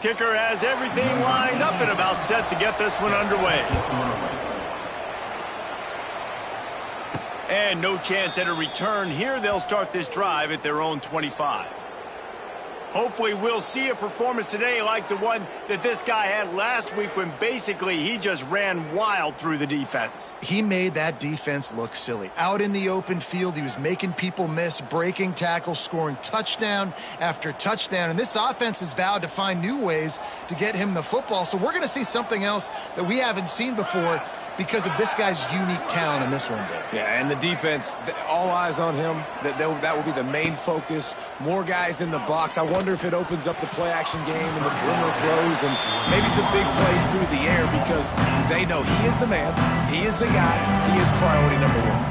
Kicker has everything lined up and about set to get this one underway. And no chance at a return here. They'll start this drive at their own 25. Hopefully we'll see a performance today like the one that this guy had last week when basically he just ran wild through the defense. He made that defense look silly. Out in the open field, he was making people miss, breaking tackles, scoring touchdown after touchdown. And this offense has vowed to find new ways to get him the football. So we're going to see something else that we haven't seen before because of this guy's unique talent in this one. Yeah, and the defense, all eyes on him. That will be the main focus. More guys in the box. I wonder if it opens up the play-action game and the perimeter throws and maybe some big plays through the air because they know he is the man, he is the guy, he is priority number one.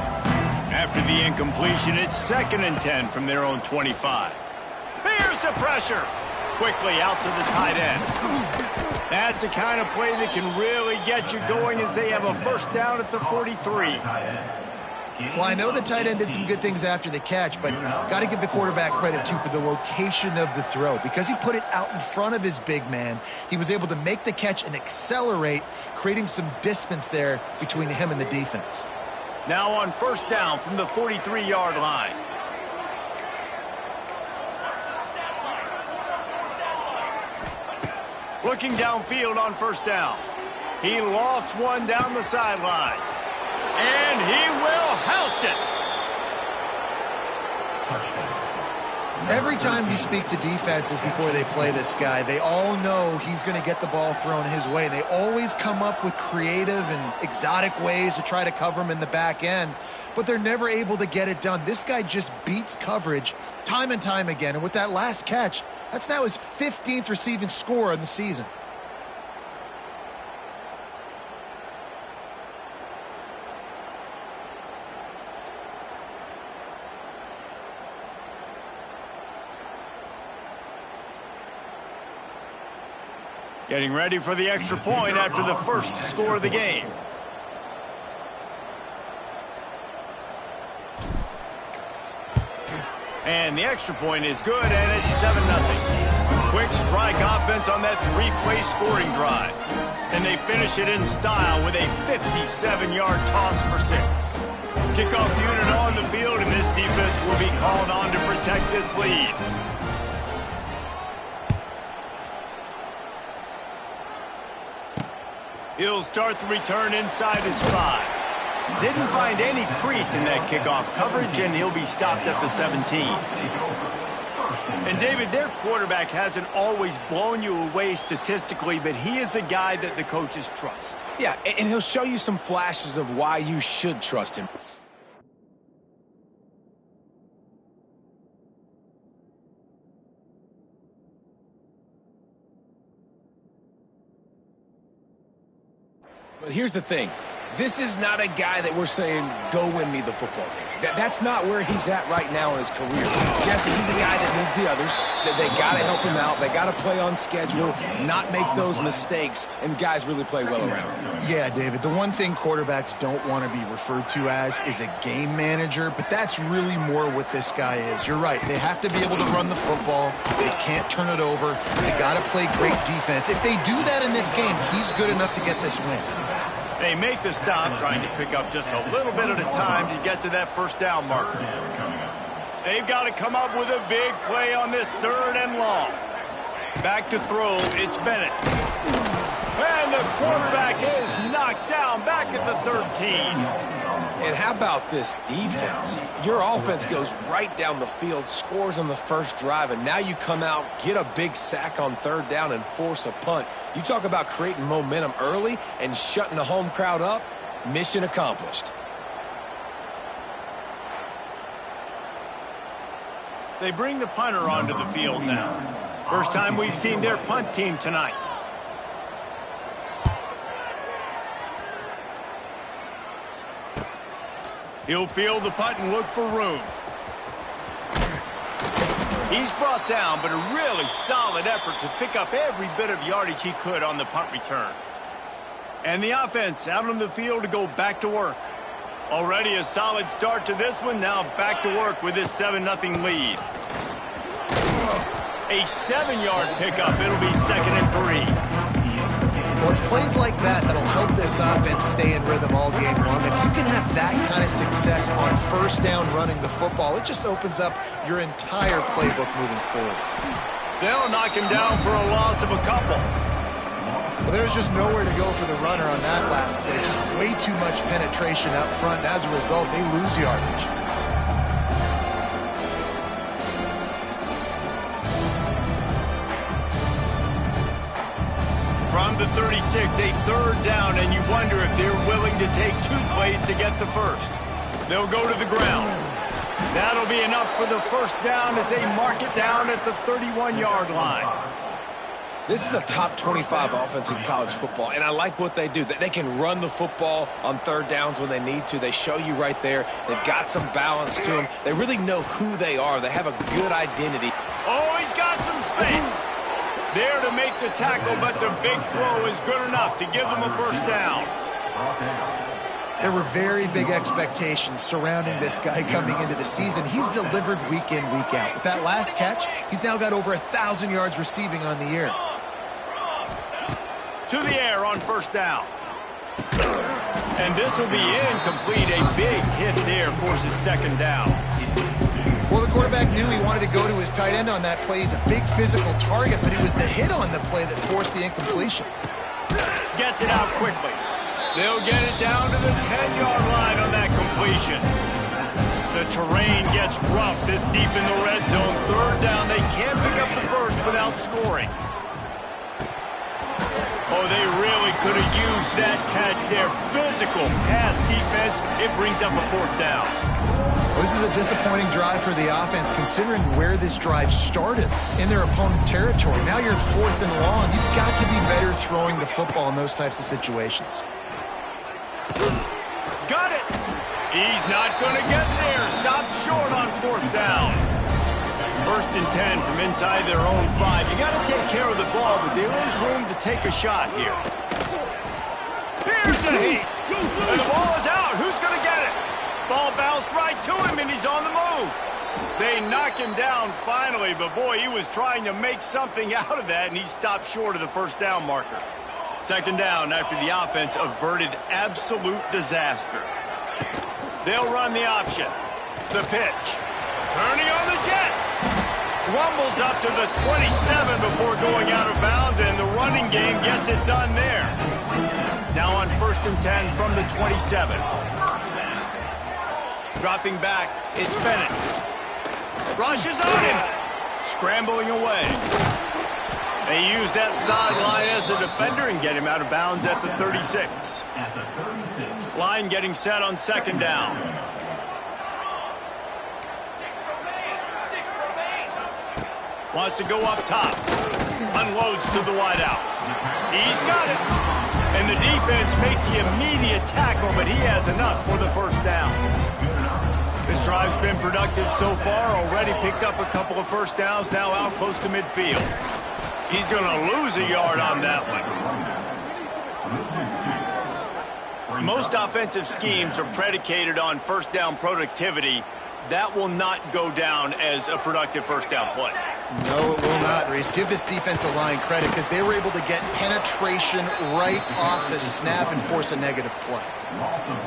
After the incompletion, it's 2nd and 10 from their own 25. Here's the pressure. Quickly out to the tight end. That's the kind of play that can really get you going as they have a first down at the 43. Well, I know the tight end did some good things after the catch, but got to give the quarterback credit, too, for the location of the throw. Because he put it out in front of his big man, he was able to make the catch and accelerate, creating some distance there between him and the defense. Now on first down from the 43-yard line. Looking downfield on first down. He lofts one down the sideline. And he will house it. Every time we speak to defenses before they play this guy, they all know he's going to get the ball thrown his way. They always come up with creative and exotic ways to try to cover him in the back end, but they're never able to get it done. This guy just beats coverage time and time again, and with that last catch, that's now his 15th receiving score in the season. Getting ready for the extra point after the first score of the game. And the extra point is good, and it's 7-0. Quick strike offense on that 3-play scoring drive. And they finish it in style with a 57-yard toss for 6. Kickoff unit on the field, and this defense will be called on to protect this lead. He'll start the return inside his 5. Didn't find any crease in that kickoff coverage, and he'll be stopped at the 17. And, David, their quarterback hasn't always blown you away statistically, but he is a guy that the coaches trust. Yeah, and he'll show you some flashes of why you should trust him. But here's the thing. This is not a guy that we're saying, go win me the football game. That's not where he's at right now in his career. Jesse, he's a guy that needs the others. They got to help him out. They got to play on schedule, not make those mistakes, and guys really play well around him. Yeah, David, the one thing quarterbacks don't want to be referred to as is a game manager, but that's really more what this guy is. You're right. They have to be able to run the football. They can't turn it over. They got to play great defense. If they do that in this game, he's good enough to get this win. They make the stop, trying to pick up just a little bit at a time to get to that first down marker. They've got to come up with a big play on this 3rd and long. Back to throw, it's Bennett. And the quarterback is knocked down back at the 13. And how about this defense? Your offense goes right down the field, scores on the first drive, and now you come out, get a big sack on 3rd down, and force a punt. You talk about creating momentum early and shutting the home crowd up. Mission accomplished. They bring the punter onto the field now. First time we've seen their punt team tonight. He'll field the punt and look for room. He's brought down, but a really solid effort to pick up every bit of yardage he could on the punt return. And the offense out on the field to go back to work. Already a solid start to this one. Now back to work with this 7-0 lead. A 7-yard pickup. It'll be 2nd and 3. Well, it's plays like that that'll help this offense stay in rhythm all game long. If you can have that kind of success on first down running the football, it just opens up your entire playbook moving forward. They'll knock him down for a loss of a couple. Well, there's just nowhere to go for the runner on that last play. Just way too much penetration up front, and as a result, they lose yardage. From the 36, a 3rd down, and you wonder if they're willing to take 2 plays to get the first. They'll go to the ground. That'll be enough for the first down as they mark it down at the 31-yard line. This is a top 25 offense in college football, and I like what they do. They can run the football on 3rd downs when they need to. They show you right there. They've got some balance to them. They really know who they are. They have a good identity. Oh, he's got some space. There to make the tackle, but the big throw is good enough to give them a first down. There were very big expectations surrounding this guy coming into the season. He's delivered week in, week out. With that last catch, he's now got over 1,000 yards receiving on the year. To the air on first down. And this will be incomplete. A big hit there forces 2nd down. Well, the quarterback knew he wanted to go to his tight end on that play. He's a big physical target, but it was the hit on the play that forced the incompletion. Gets it out quickly. They'll get it down to the 10-yard line on that completion. The terrain gets rough this deep in the red zone. 3rd down, they can't pick up the first without scoring. Oh, they really could have used that catch there. Physical pass defense. It brings up a 4th down. Well, this is a disappointing drive for the offense, considering where this drive started in their opponent territory. Now you're 4th and long. You've got to be better throwing the football in those types of situations. Got it. He's not going to get there. Stopped short on 4th down. 1st and 10 from inside their own 5. You got to take care of the ball, but there is room to take a shot here. Here's a hit. And the ball is out. Who's going to get it? Ball bounced right to him, and he's on the move. They knock him down finally, but boy, he was trying to make something out of that, and he stopped short of the first down marker. 2nd down after the offense averted absolute disaster. They'll run the option. The pitch. Turning on the Jets. Rumbles up to the 27 before going out of bounds, and the running game gets it done there. Now on 1st and 10 from the 27. Dropping back, it's Bennett. Rushes on him. Scrambling away. They use that sideline as a defender and get him out of bounds at the 36. Line getting set on 2nd down. Wants to go up top. Unloads to the wideout. He's got it. And the defense makes the immediate tackle, but he has enough for the first down. This drive's been productive so far. Already picked up a couple of first downs, now out close to midfield. He's going to lose a yard on that one. Most offensive schemes are predicated on first down productivity. That will not go down as a productive first down play. No, it will not, Reese. Give this defensive line credit because they were able to get penetration right off the snap and force a negative play.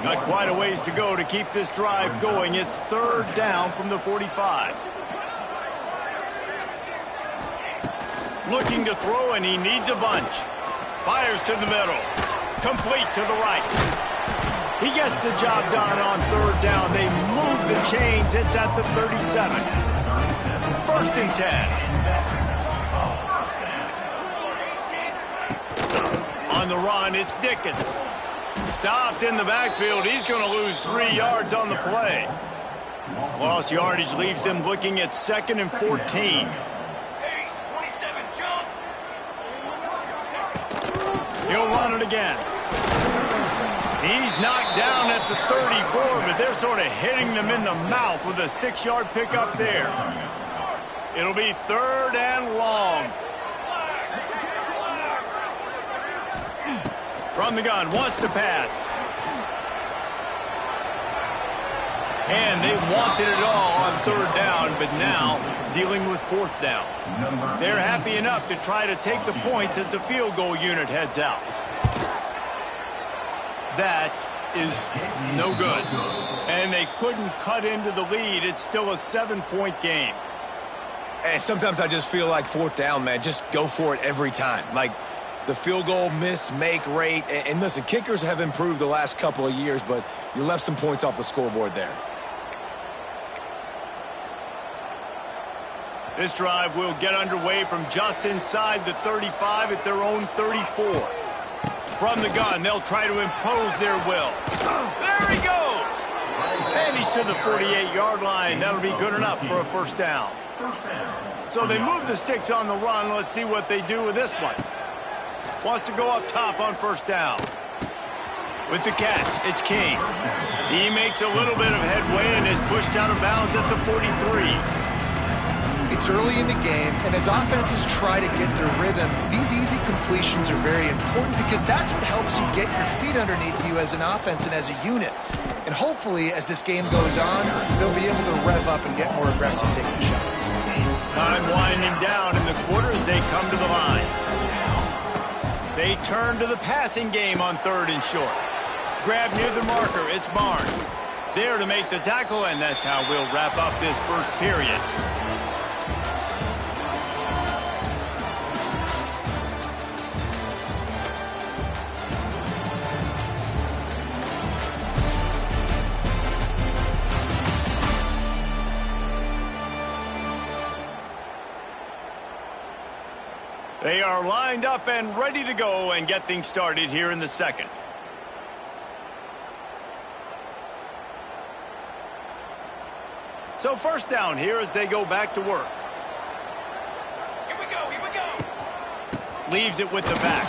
Got quite a ways to go to keep this drive going. It's 3rd down from the 45. Looking to throw, and he needs a bunch. Fires to the middle. Complete to the right. He gets the job done on 3rd down. They move the chains. It's at the 37. 1st and 10. On the run, it's Dickens. Stopped in the backfield. He's going to lose 3 yards on the play. Lost yardage leaves them looking at 2nd and 14. He'll run it again. He's knocked down at the 34, but they're sort of hitting them in the mouth with a 6-yard pickup there. It'll be 3rd and long. From the gun, wants to pass. And they wanted it all on third down, but now dealing with fourth down. They're happy enough to try to take the points as the field goal unit heads out. That is no good. And they couldn't cut into the lead. It's still a 7-point game. And sometimes I just feel like fourth down, man, just go for it every time. Like the field goal miss-make rate. And listen, kickers have improved the last couple of years, but you left some points off the scoreboard there. This drive will get underway from just inside the 35 at their own 34. From the gun, they'll try to impose their will. There he goes! And he's to the 48-yard line. That'll be good enough for a first down. So they move the sticks on the run. Let's see what they do with this one. Wants to go up top on first down. With the catch, it's King. He makes a little bit of headway and is pushed out of bounds at the 43. It's early in the game, and as offenses try to get their rhythm, these easy completions are very important because that's what helps you get your feet underneath you as an offense and as a unit. And hopefully, as this game goes on, they'll be able to rev up and get more aggressive taking shots. Time winding down in the quarter as they come to the line. They turn to the passing game on third and short. Grab near the marker, it's Barnes. There to make the tackle, and that's how we'll wrap up this first period. They are lined up and ready to go and get things started here in the second. So first down here as they go back to work. Here we go. Leaves it with the back.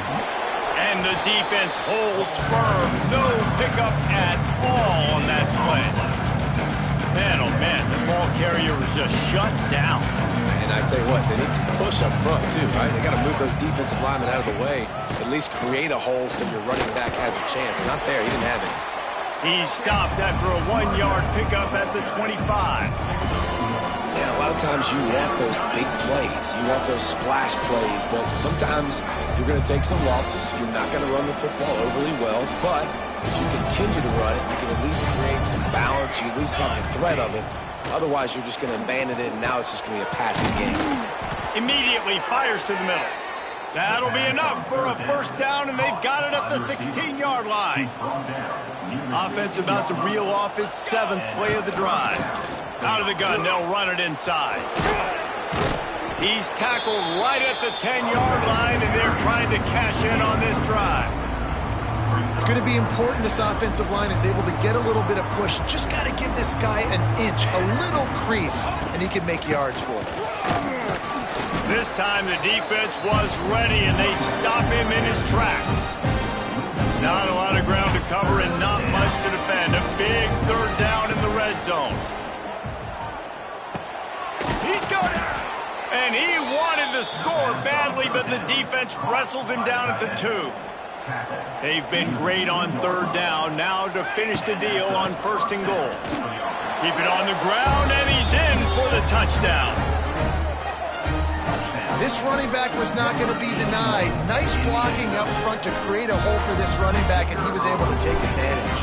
And the defense holds firm. No pickup at all on that play. Man, oh man, the ball carrier was just shut down. And I tell you what, they need some push up front too, right? They got to move those defensive linemen out of the way, at least create a hole so your running back has a chance. Not there, he didn't have it. He's stopped after a 1-yard pickup at the 25. Yeah, a lot of times you want those big plays. You want those splash plays, but sometimes you're going to take some losses. You're not going to run the football overly well, but if you continue to run it, you can at least create some balance. You at least have the threat of it. Otherwise, you're just going to abandon it, and now it's just going to be a passing game. Immediately fires to the middle. That'll be enough for a first down, and they've got it at the 16-yard line. Offense about to reel off its 7th play of the drive. Out of the gun, they'll run it inside. He's tackled right at the 10-yard line, and they're trying to cash in on this drive. It's going to be important this offensive line is able to get a little bit of push. Just got to give this guy an inch, a little crease, and he can make yards for it. This time the defense was ready, and they stop him in his tracks. Not a lot of ground to cover and not much to defend. A big third down in the red zone. He's got it. And he wanted to score badly, but the defense wrestles him down at the 2. They've been great on third down. Now to finish the deal on first and goal. Keep it on the ground, and he's in for the touchdown. This running back was not going to be denied. Nice blocking up front to create a hole for this running back, and he was able to take advantage.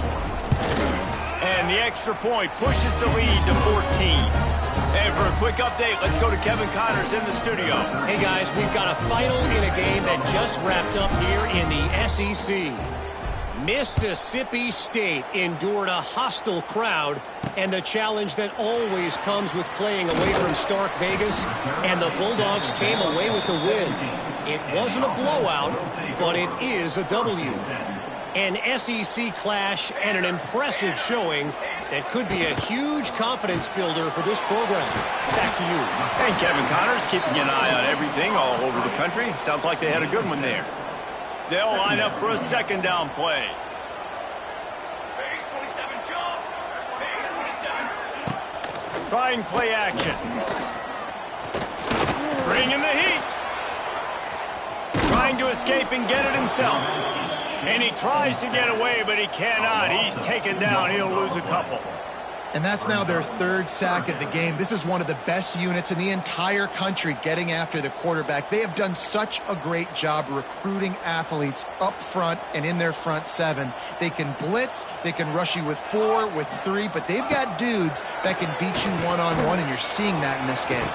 And the extra point pushes the lead to 14. And for a quick update, let's go to Kevin Connors in the studio. Hey, guys, we've got a final in a game that just wrapped up here in the SEC. Mississippi State endured a hostile crowd and the challenge that always comes with playing away from Stark Vegas, and the Bulldogs came away with the win. It wasn't a blowout, but it is a W. An SEC clash and an impressive showing that could be a huge confidence builder for this program. Back to you. And Kevin Connors keeping an eye on everything all over the country. Sounds like they had a good one there. They'll line up for a second down play. Base 27, jump. Base 27. Trying play action. Bringing the heat. Trying to escape and get it himself. And he tries to get away, but he cannot. He's taken down. He'll lose a couple. And that's now their third sack of the game. This is one of the best units in the entire country getting after the quarterback. They have done such a great job recruiting athletes up front and in their front seven. They can blitz, they can rush you with 4, with 3, but they've got dudes that can beat you one-on-one, and you're seeing that in this game.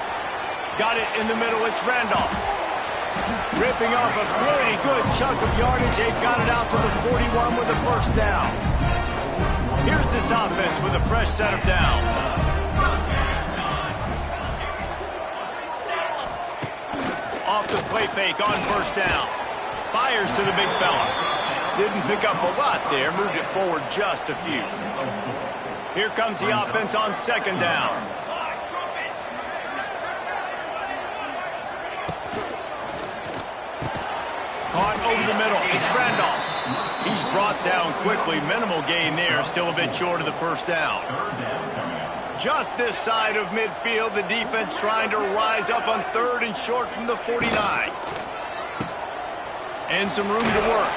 Got it in the middle. It's Randolph. Ripping off a pretty good chunk of yardage. They've got it out to the 41 with a first down. Here's this offense with a fresh set of downs. Off the play fake on first down. Fires to the big fella. Didn't pick up a lot there. Moved it forward just a few. Here comes the offense on second down. Caught over the middle. It's Randolph. He's brought down quickly. Minimal gain there. Still a bit short of the first down. Just this side of midfield, the defense trying to rise up on third and short from the 49. And some room to work.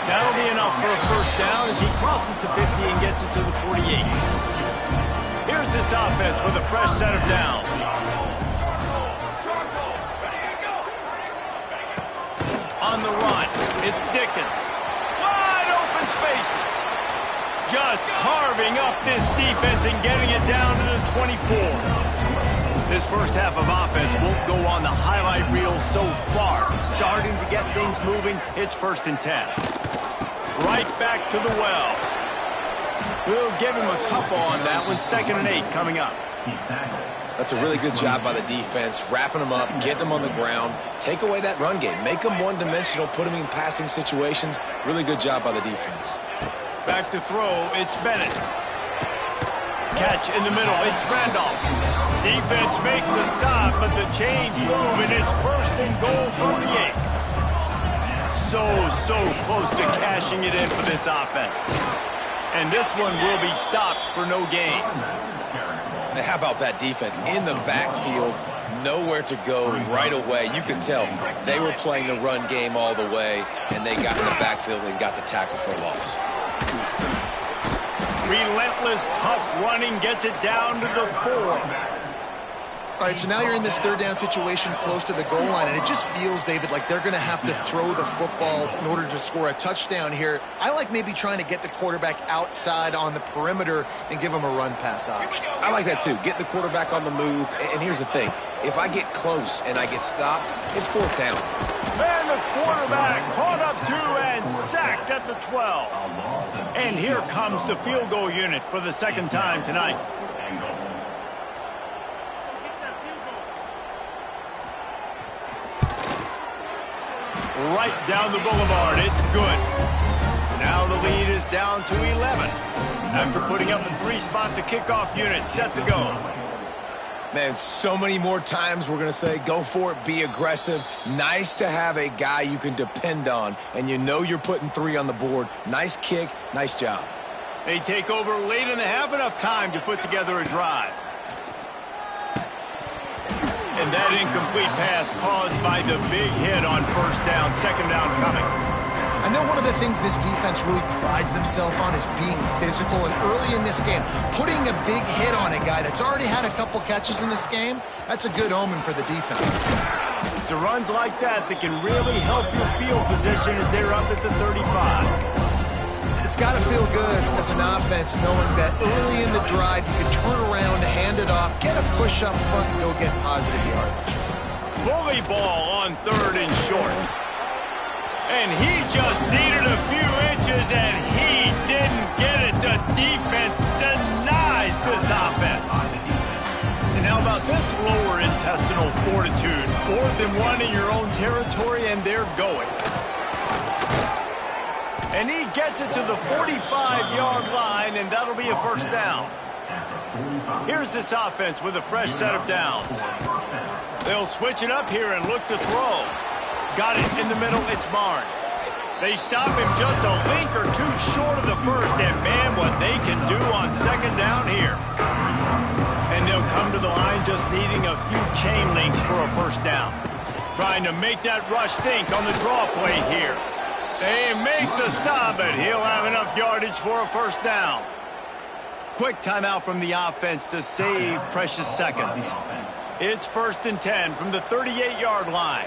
That'll be enough for a first down as he crosses the 50 and gets it to the 48. Here's this offense with a fresh set of downs. On the run, it's Dickens. Wide open spaces. Just carving up this defense and getting it down to the 24. This first half of offense won't go on the highlight reel so far. Starting to get things moving. It's 1st and 10. Right back to the well. We'll give him a couple on that one. 2nd and 8 coming up. That's a really good job by the defense, wrapping them up, getting them on the ground, take away that run game, make them one-dimensional, put them in passing situations. Really good job by the defense. Back to throw, it's Bennett. Catch in the middle, it's Randolph. Defense makes a stop, but the chains move, and it's 1st and goal from the 8. So close to cashing it in for this offense. And this one will be stopped for no gain. How about that defense in the backfield, nowhere to go right away. You can tell they were playing the run game all the way, and they got in the backfield and got the tackle for a loss. Relentless, tough running gets it down to the 4. All right, so now you're in this 3rd down situation close to the goal line, and it just feels, David, like they're going to have to throw the football in order to score a touchdown here. I like maybe trying to get the quarterback outside on the perimeter and give him a run-pass option. I like that, too. Get the quarterback on the move. And here's the thing. If I get close and I get stopped, it's 4th down. And the quarterback caught up to and sacked at the 12. And here comes the field goal unit for the 2nd time tonight. Right down the boulevard. It's good. Now the lead is down to 11. After putting up a 3-spot, the kickoff unit set to go. Man, so many more times we're going to say, go for it, be aggressive. Nice to have a guy you can depend on, and you know you're putting 3 on the board. Nice kick, nice job. They take over late in the half, enough time to put together a drive. And that incomplete pass caused by the big hit on first down. 2nd down coming. I know one of the things this defense really prides themselves on is being physical, and early in this game, putting a big hit on a guy that's already had a couple catches in this game, that's a good omen for the defense. It's runs like that that can really help your field position as they're up at the 35. It's got to feel good as an offense knowing that early in the drive you can turn around, hand it off, get a push up front, and go get positive yardage. Bully ball on 3rd and short. And he just needed a few inches, and he didn't get it. The defense denies this offense. And how about this lower intestinal fortitude? 4th and 1 in your own territory, and they're going. And he gets it to the 45-yard line, and that'll be a first down. Here's this offense with a fresh set of downs. They'll switch it up here and look to throw. Got it in the middle, it's Barnes. They stop him just a link or 2 short of the first, and man, what they can do on 2nd down here. And they'll come to the line just needing a few chain links for a first down. Trying to make that rush think on the draw play here. They make the stop, but he'll have enough yardage for a first down. Quick timeout from the offense to save precious seconds. It's 1st and 10 from the 38-yard line.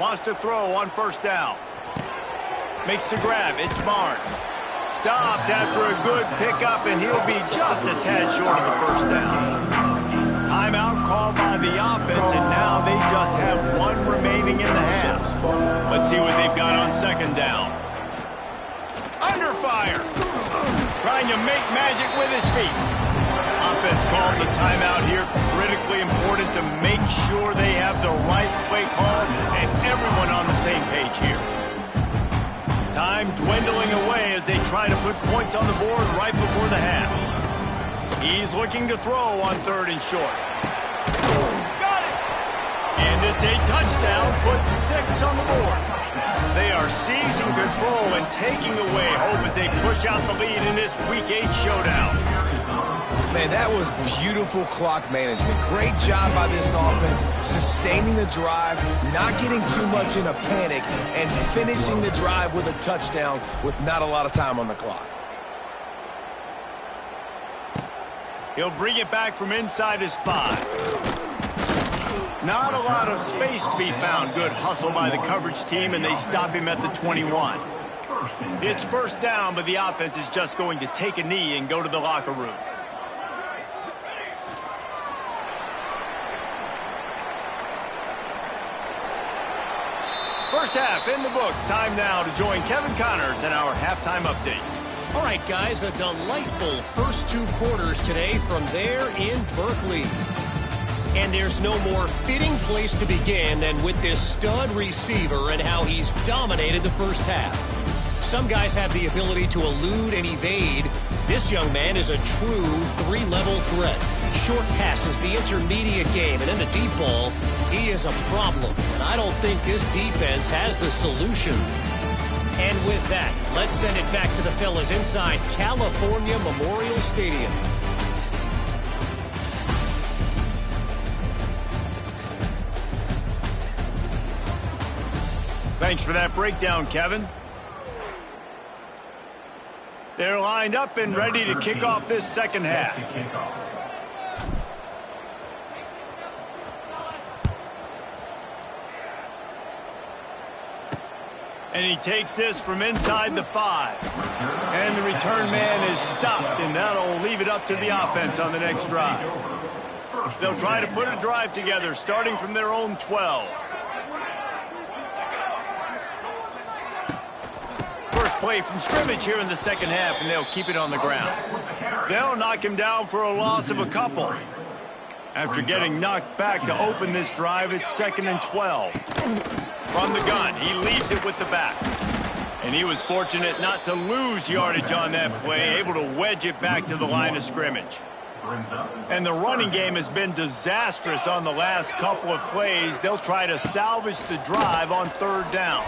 Wants to throw on 1st down. Makes the grab. It's Barnes. Stopped after a good pickup, and he'll be just a tad short of the 1st down. Timeout called by the offense, and now they just have 1 remaining in the half. Let's see what they've got on 2nd down. Under fire. Trying to make magic with his feet. Offense calls a timeout here. Critically important to make sure they have the right play call and everyone on the same page here. Time dwindling away as they try to put points on the board right before the half. He's looking to throw on 3rd and short. Got it! And it's a touchdown, puts 6 on the board. They are seizing control and taking away hope as they push out the lead in this Week 8 showdown. Man, that was beautiful clock management. Great job by this offense, sustaining the drive, not getting too much in a panic, and finishing the drive with a touchdown with not a lot of time on the clock. He'll bring it back from inside his 5. Not a lot of space to be found. Good hustle by the coverage team, and they stop him at the 21. It's 1st down, but the offense is just going to take a knee and go to the locker room. First half in the books. Time now to join Kevin Connors in our halftime update. All right, guys, a delightful first 2 quarters today from there in Berkeley. And there's no more fitting place to begin than with this stud receiver and how he's dominated the first half. Some guys have the ability to elude and evade. This young man is a true 3-level threat. Short passes, the intermediate game, and in the deep ball, he is a problem. And I don't think this defense has the solution. And with that, let's send it back to the fellas inside California Memorial Stadium. Thanks for that breakdown, Kevin. They're lined up and ready to kick off this second half. And he takes this from inside the 5. And the return man is stopped, and that'll leave it up to the offense on the next drive. They'll try to put a drive together, starting from their own 12. First play from scrimmage here in the second half, and they'll keep it on the ground. They'll knock him down for a loss of a couple. After getting knocked back to open this drive, it's 2nd and 12. From the gun, he leaves it with the back. And he was fortunate not to lose yardage on that play, able to wedge it back to the line of scrimmage. And the running game has been disastrous on the last couple of plays. They'll try to salvage the drive on 3rd down.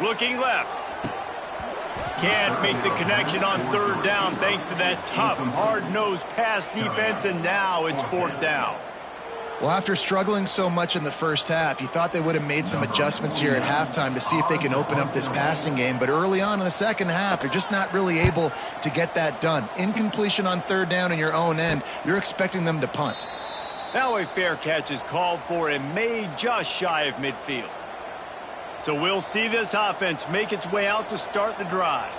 Looking left. Can't make the connection on 3rd down thanks to that tough, hard-nosed pass defense, and now it's 4th down. Well, after struggling so much in the first half, you thought they would have made some adjustments here at halftime to see if they can open up this passing game. But early on in the second half, they're just not really able to get that done. Incompletion on 3rd down in your own end, you're expecting them to punt. Now a fair catch is called for and made just shy of midfield. So we'll see this offense make its way out to start the drive.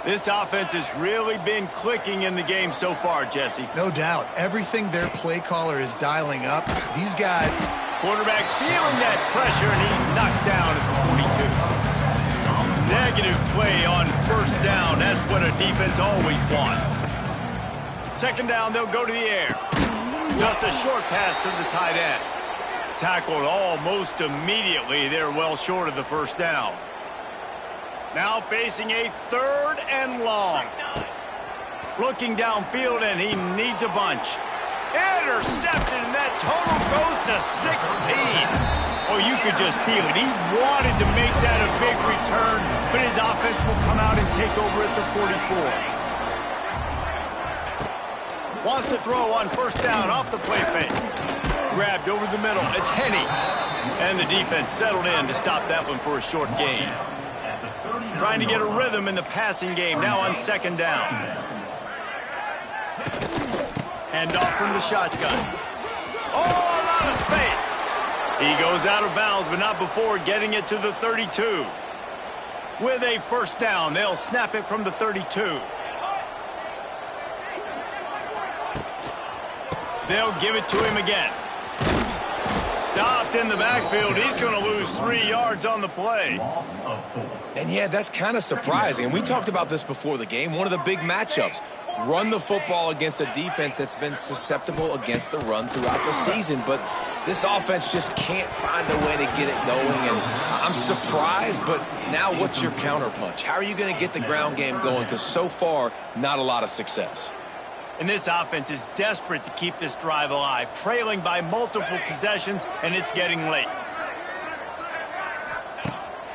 This offense has really been clicking in the game so far, Jesse. No doubt. Everything their play caller is dialing up, he's got... Quarterback feeling that pressure, and he's knocked down at the 42. Negative play on 1st down. That's what a defense always wants. 2nd down, they'll go to the air. Just a short pass to the tight end. Tackled almost immediately. They're well short of the 1st down. Now facing a 3rd and long. Looking downfield, and he needs a bunch. Intercepted, and that total goes to 16. Oh, you could just feel it. He wanted to make that a big return, but his offense will come out and take over at the 44. Wants to throw on 1st down off the play fake. Grabbed over the middle. It's Henney. And the defense settled in to stop that one for a short gain. Trying to get a rhythm in the passing game now on 2nd down. Hand off from the shotgun. Oh, a lot of space. He goes out of bounds, but not before getting it to the 32. With a first down, they'll snap it from the 32. They'll give it to him again. Stopped in the backfield. He's going to lose 3 yards on the play. And yeah, that's kind of surprising. And we talked about this before the game. One of the big matchups. Run the football against a defense that's been susceptible against the run throughout the season. But this offense just can't find a way to get it going. And I'm surprised, but now what's your counterpunch? How are you going to get the ground game going? Because so far, not a lot of success. And this offense is desperate to keep this drive alive, trailing by multiple possessions, and it's getting late.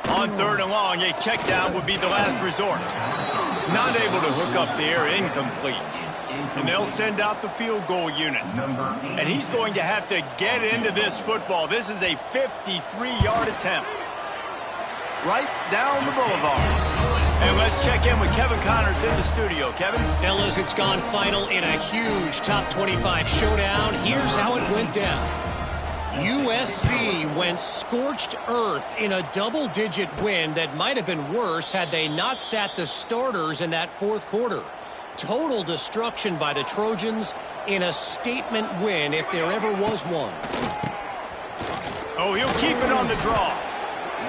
On 3rd and long, a check down would be the last resort. Not able to hook up there, incomplete. And they'll send out the field goal unit. And he's going to have to get into this football. This is a 53-yard attempt. Right down the boulevard. And let's check in with Kevin Connors in the studio. Kevin? Fellas, it's gone final in a huge top 25 showdown. Here's how it went down. USC went scorched earth in a double-digit win that might have been worse had they not sat the starters in that 4th quarter. Total destruction by the Trojans in a statement win if there ever was one. Oh, he'll keep it on the draw.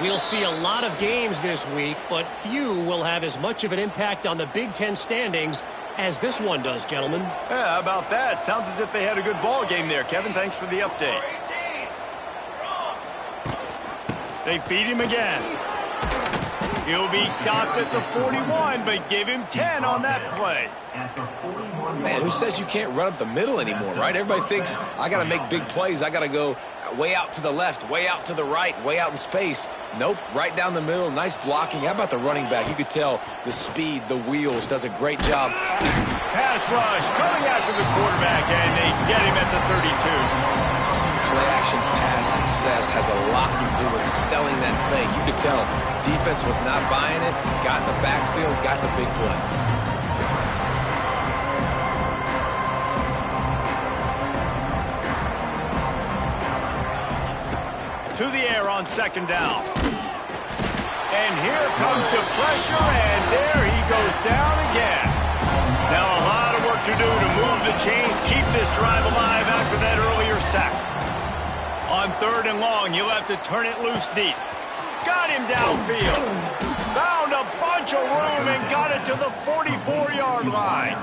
We'll see a lot of games this week, but few will have as much of an impact on the Big Ten standings as this one does, gentlemen. Yeah, how about that? Sounds as if they had a good ball game there, Kevin. Thanks for the update. They feed him again. He'll be stopped at the 41, but give him 10 on that play. Man, who says you can't run up the middle anymore, right? Everybody thinks, I got to make big plays. I got to go way out to the left, way out to the right, way out in space. Nope, right down the middle. Nice blocking. How about the running back? You could tell the speed, the wheels, does a great job. Pass rush coming after the quarterback, and they get him at the 32. Play-action pass success has a lot to do with selling that fake. You could tell defense was not buying it, got in the backfield, got the big play. To the air on 2nd down. And here comes the pressure, and there he goes down again. Now a lot of work to do to move the chains, keep this drive alive after that earlier sack. On 3rd and long, you'll have to turn it loose deep. Got him downfield. Found a bunch of room and got it to the 44-yard line.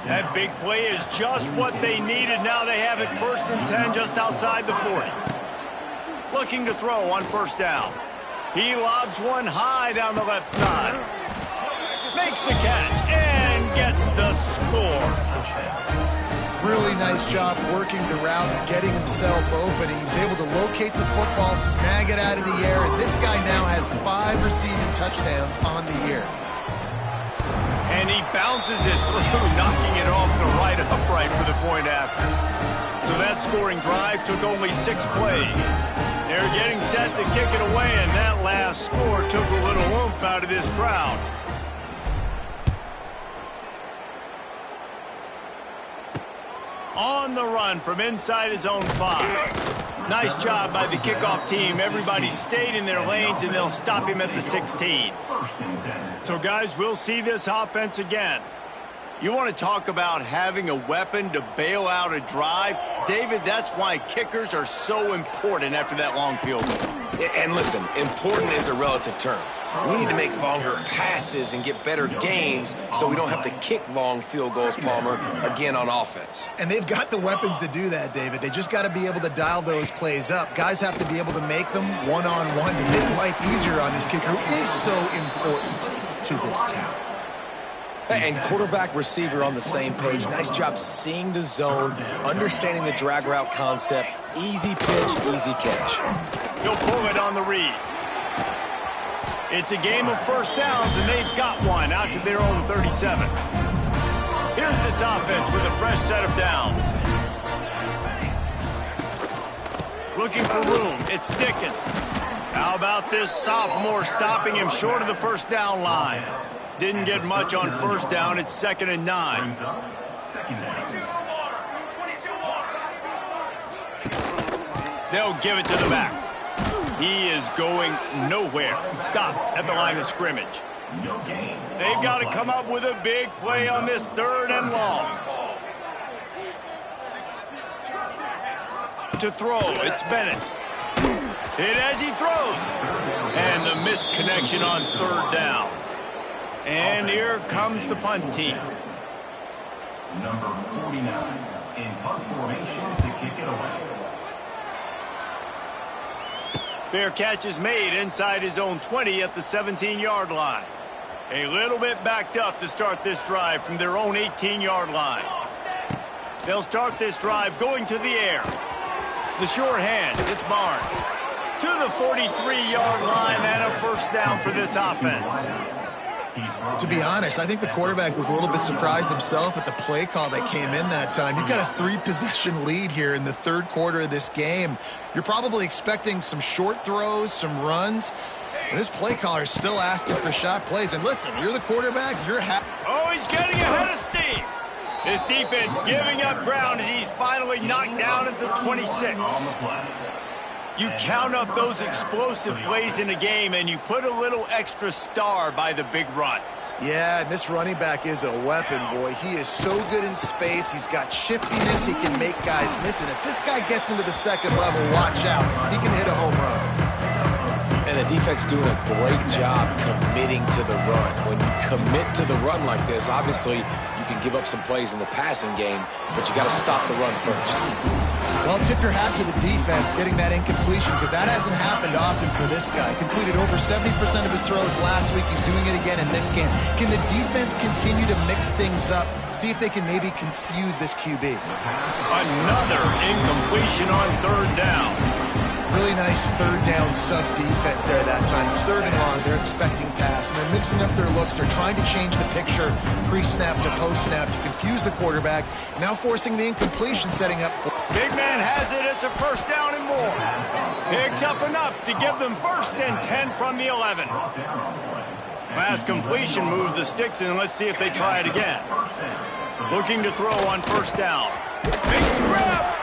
That big play is just what they needed. Now they have it 1st and 10 just outside the 40. Looking to throw on 1st down. He lobs one high down the left side. Makes the catch and gets the score. Really nice job working the route and getting himself open. He was able to locate the football, snag it out of the air, and this guy now has 5 receiving touchdowns on the year. And he bounces it through, knocking it off the right upright for the point after. So that scoring drive took only 6 plays. They're getting set to kick it away, and that last score took a little oomph out of this crowd. On the run from inside his own 5. Nice job by the kickoff team. Everybody stayed in their lanes, and they'll stop him at the 16. So, guys, we'll see this offense again. You want to talk about having a weapon to bail out a drive? David, that's why kickers are so important after that long field goal. And listen, important is a relative term. We need to make longer passes and get better gains so we don't have to kick long field goals, Palmer, again on offense. And they've got the weapons to do that, David. They just got to be able to dial those plays up. Guys have to be able to make them one-on-one to make life easier on this kicker, who is so important to this team. And quarterback receiver on the same page. Nice job seeing the zone, understanding the drag route concept. Easy pitch, easy catch. He'll pull it on the read. It's a game of 1st downs, and they've got one out to their own 37. Here's this offense with a fresh set of downs. Looking for room. It's Dickens. How about this sophomore stopping him short of the 1st down line? Didn't get much on 1st down. It's 2nd and 9. They'll give it to the back. He is going nowhere. Stop at the line of scrimmage. They've got to come up with a big play on this 3rd and long. To throw, it's Bennett. Hit as he throws. And the missed connection on 3rd down. And here comes the punt team. Number 49 in punt formation to kick it away. Fair catch is made inside his own 20 at the 17-yard line. A little bit backed up to start this drive from their own 18-yard line. They'll start this drive going to the air. The sure hands, it's Barnes. To the 43-yard line and a first down for this offense. To be honest, I think the quarterback was a little bit surprised himself at the play call that came in that time. You've got a 3-possession lead here in the 3rd quarter of this game. You're probably expecting some short throws, some runs. And this play caller is still asking for shot plays. And listen, you're the quarterback, you're happy. Oh, he's getting ahead of steam. This defense giving up ground as he's finally knocked down at the 26. You count up those explosive plays in a game, and you put a little extra star by the big runs. Yeah, and this running back is a weapon, boy. He is so good in space. He's got shiftiness. He can make guys miss. And if this guy gets into the 2nd level, watch out. He can hit a home run. And the defense doing a great job committing to the run. When you commit to the run like this, obviously you can give up some plays in the passing game, but you got to stop the run first. Well, tip your hat to the defense getting that incompletion, because that hasn't happened often for this guy. Completed over 70% of his throws last week. He's doing it again in this game. Can the defense continue to mix things up, see if they can maybe confuse this QB? Another incompletion on 3rd down. Really nice 3rd down sub defense there that time. It's 3rd and long. They're expecting pass, and they're mixing up their looks. They're trying to change the picture pre-snap to post-snap to confuse the quarterback. Now forcing the incompletion, setting up for... Big man has it. It's a first down and more. Picks up enough to give them 1st and 10 from the 11. Last completion moved the sticks, and let's see if they try it again. Looking to throw on 1st down. Big scrap!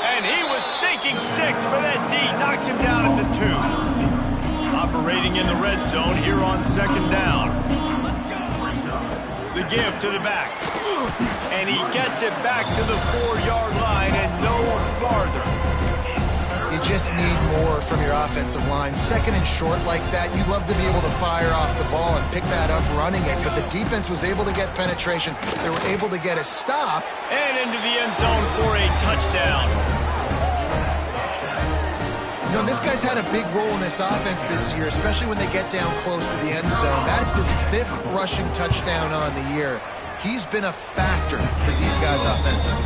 And he was thinking 6, but that D knocks him down at the 2. Operating in the red zone here on 2nd down. The give to the back. And he gets it back to the 4-yard line and no farther. You just need more from your offensive line. 2nd and short like that, you'd love to be able to fire off the ball and pick that up running it, but the defense was able to get penetration. They were able to get a stop. And into the end zone for a touchdown. You know, this guy's had a big role in this offense this year, especially when they get down close to the end zone. That's his 5th rushing touchdown on the year. He's been a factor for these guys offensively.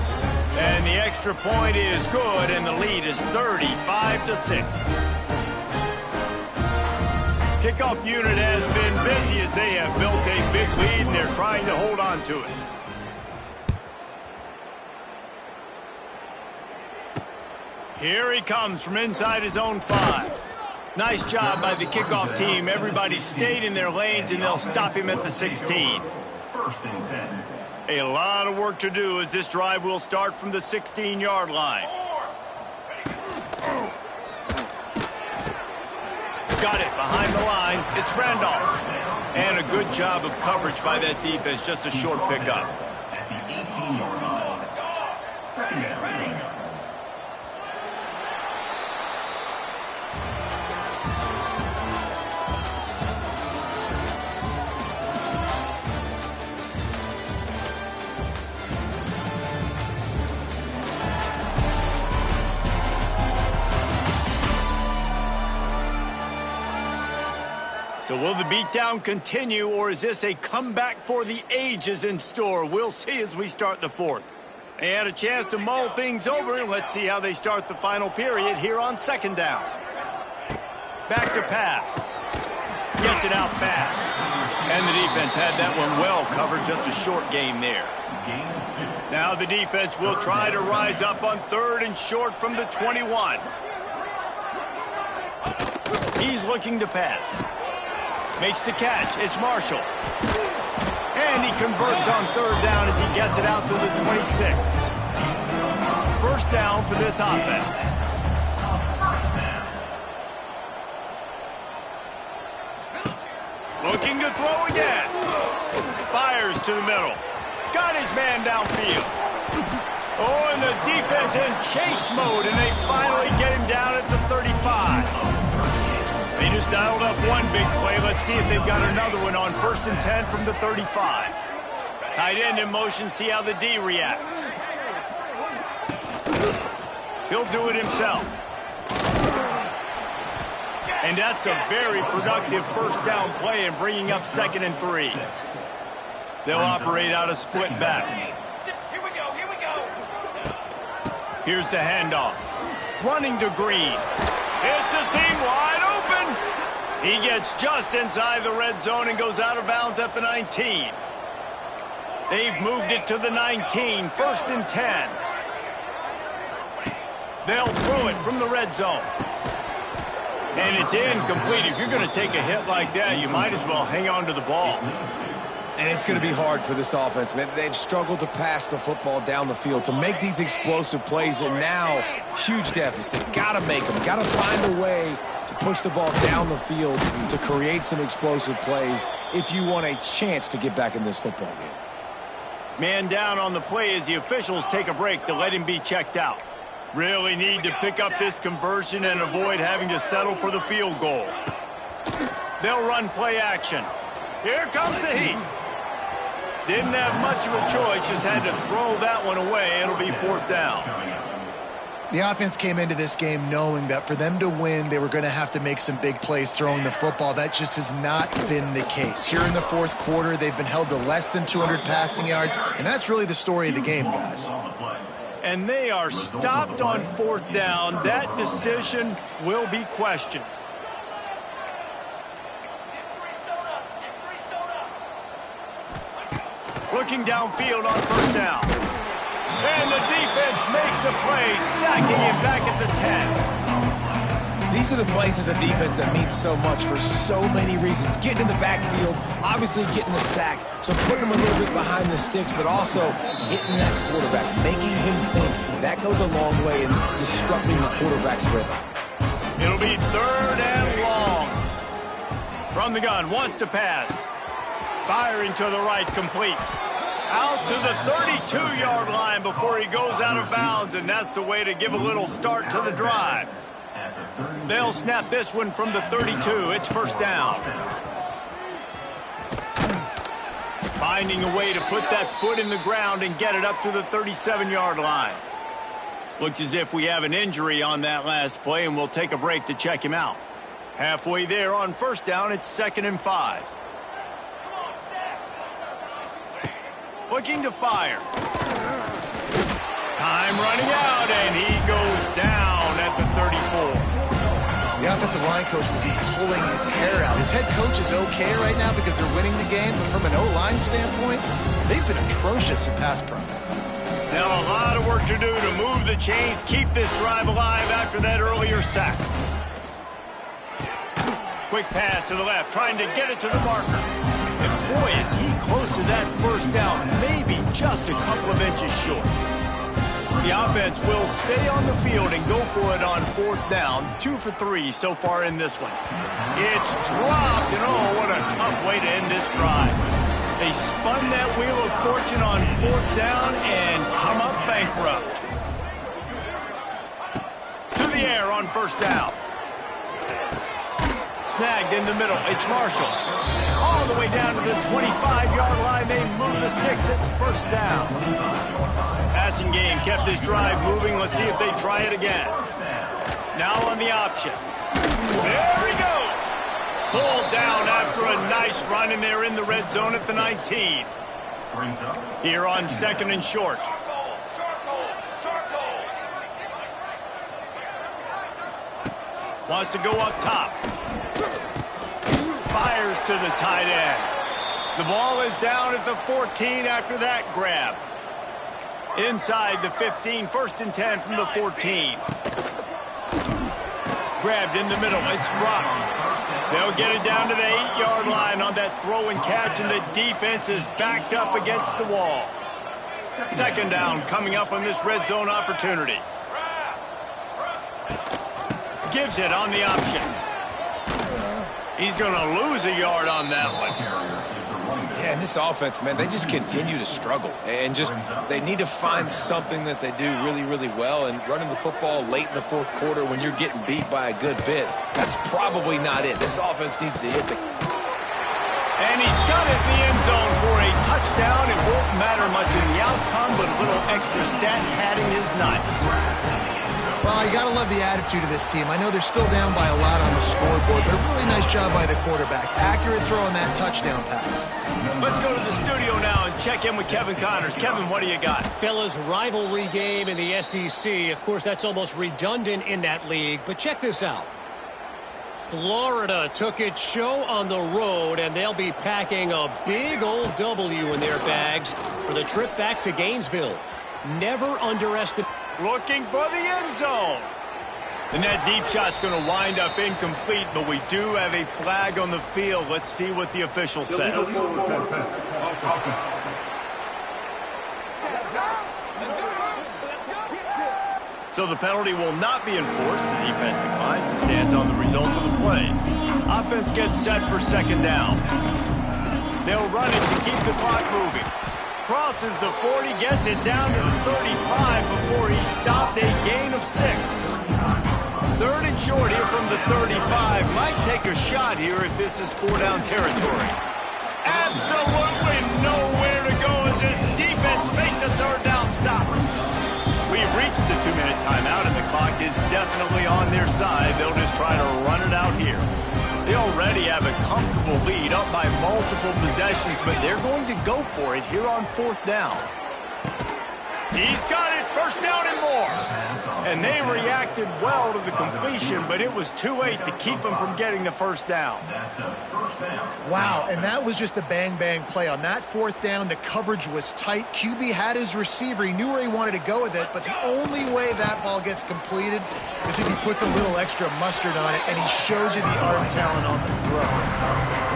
And the extra point is good, and the lead is 35-6. Kickoff unit has been busy as they have built a big lead, and they're trying to hold on to it. Here he comes from inside his own 5. Nice job by the kickoff team. Everybody stayed in their lanes, and they'll stop him at the 16. 1st and 10. A lot of work to do as this drive will start from the 16-yard line. Got it behind the line. It's Randolph. And a good job of coverage by that defense. Just a short pickup. At the 18-yard line. 2nd down. So will the beatdown continue, or is this a comeback for the ages in store? We'll see as we start the 4th. They had a chance to mull things over, and let's see how they start the final period here on 2nd down. Back to pass. Gets it out fast. And the defense had that one well covered, just a short game there. Now the defense will try to rise up on 3rd and short from the 21. He's looking to pass. Makes the catch. It's Marshall. And he converts on third down as he gets it out to the 26. First down for this offense. Looking to throw again. Fires to the middle. Got his man downfield. Oh, and the defense in chase mode, and they finally get him down at the 35. They just dialed up one big play. Let's see if they've got another one on 1st and 10 from the 35. Tight end in motion, see how the D reacts. He'll do it himself. And that's a very productive first down play in bringing up 2nd and 3. They'll operate out of split backs. Here we go, here we go. Here's the handoff. Running to Green. It's a seam wide open. He gets just inside the red zone and goes out of bounds at the 19. They've moved it to the 19, 1st and 10. They'll throw it from the red zone. And it's incomplete. If you're going to take a hit like that, you might as well hang on to the ball. And it's going to be hard for this offense, man. They've struggled to pass the football down the field, to make these explosive plays, and now, huge deficit. Got to make them. Got to find a way to push the ball down the field to create some explosive plays if you want a chance to get back in this football game. Man down on the play as the officials take a break to let him be checked out. Really need to pick up this conversion and avoid having to settle for the field goal. They'll run play action. Here comes the heat. Didn't have much of a choice, just had to throw that one away. It'll be 4th down. The offense came into this game knowing that for them to win, they were going to have to make some big plays throwing the football. That just has not been the case. Here in the 4th quarter, they've been held to less than 200 passing yards, and that's really the story of the game, guys. And they are stopped on 4th down. That decision will be questioned. Looking downfield on 1st down. And the defense makes a play, sacking him back at the 10. These are the plays as a defense that mean so much for so many reasons. Getting in the backfield, obviously getting the sack, so putting him a little bit behind the sticks, but also hitting that quarterback, making him think. That goes a long way in disrupting the quarterback's rhythm. It'll be 3rd and long. From the gun, wants to pass. Firing to the right, complete. Out to the 32-yard line before he goes out of bounds, and that's the way to give a little start to the drive. They'll snap this one from the 32. It's 1st down. Finding a way to put that foot in the ground and get it up to the 37-yard line. Looks as if we have an injury on that last play, and we'll take a break to check him out. Halfway there on 1st down, it's 2nd and 5. Looking to fire. Time running out, and he goes down at the 34. The offensive line coach will be pulling his hair out. His head coach is okay right now because they're winning the game, but from an O-line standpoint, they've been atrocious in pass pro. Now a lot of work to do to move the chains, keep this drive alive after that earlier sack. Quick pass to the left, trying to get it to the marker. And boy, is he close to that 1st down, maybe just a couple of inches short. The offense will stay on the field and go for it on 4th down. 2 for 3 so far in this one. It's dropped, and oh, what a tough way to end this drive. They spun that wheel of fortune on 4th down and come up bankrupt. To the air on 1st down. Snagged in the middle. It's Marshall. All the way down to the 25-yard line. They move the sticks. It's 1st down. Passing game kept this drive moving. Let's see if they try it again. Now on the option. There he goes. Pulled down after a nice run, and they're in the red zone at the 19. Here on 2nd and short. Wants to go up top. Fires to the tight end. The ball is down at the 14 after that grab. Inside the 15, 1st and 10 from the 14. Grabbed in the middle. It's Brock. They'll get it down to the 8-yard line on that throw and catch, and the defense is backed up against the wall. Second down coming up on this red zone opportunity. Gives it on the option. He's going to lose a yard on that one. Yeah, and this offense, man, they just continue to struggle. And just they need to find something that they do really, really well. And running the football late in the fourth quarter when you're getting beat by a good bit, that's probably not it. This offense needs to hit the... And he's got it in the end zone for a touchdown. It won't matter much in the outcome, but a little extra stat padding is nice. Well, you got to love the attitude of this team. I know they're still down by a lot on the scoreboard, but a really nice job by the quarterback. Accurate throw on that touchdown pass. Let's go to the studio now and check in with Kevin Connors. Kevin, what do you got? Fellas, rivalry game in the SEC. Of course, that's almost redundant in that league, but check this out. Florida took its show on the road, and they'll be packing a big old W in their bags for the trip back to Gainesville. Never underestimate. Looking for the end zone. And that deep shot's going to wind up incomplete, but we do have a flag on the field. Let's see what the official says. So the penalty will not be enforced. The defense declines and stands on the result of the play. Offense gets set for second down. They'll run it to keep the clock moving. Crosses the 40, gets it down to the 35 before he stopped, a gain of 6. Third and short here from the 35. Might take a shot here if this is 4-down territory. Absolutely nowhere to go as this defense makes a third down stop. We've reached the 2-minute timeout, and the clock is definitely on their side. They'll just try to run it out here. They already have a comfortable lead, up by multiple possessions, but they're going to go for it here on 4th down. He's got it, first down and more. And they reacted well to the completion, but it was too late to keep them from getting the first down. Wow, and that was just a bang-bang play. On that 4th down, the coverage was tight. QB had his receiver. He knew where he wanted to go with it, but the only way that ball gets completed is if he puts a little extra mustard on it, and he shows you the arm talent on the throw.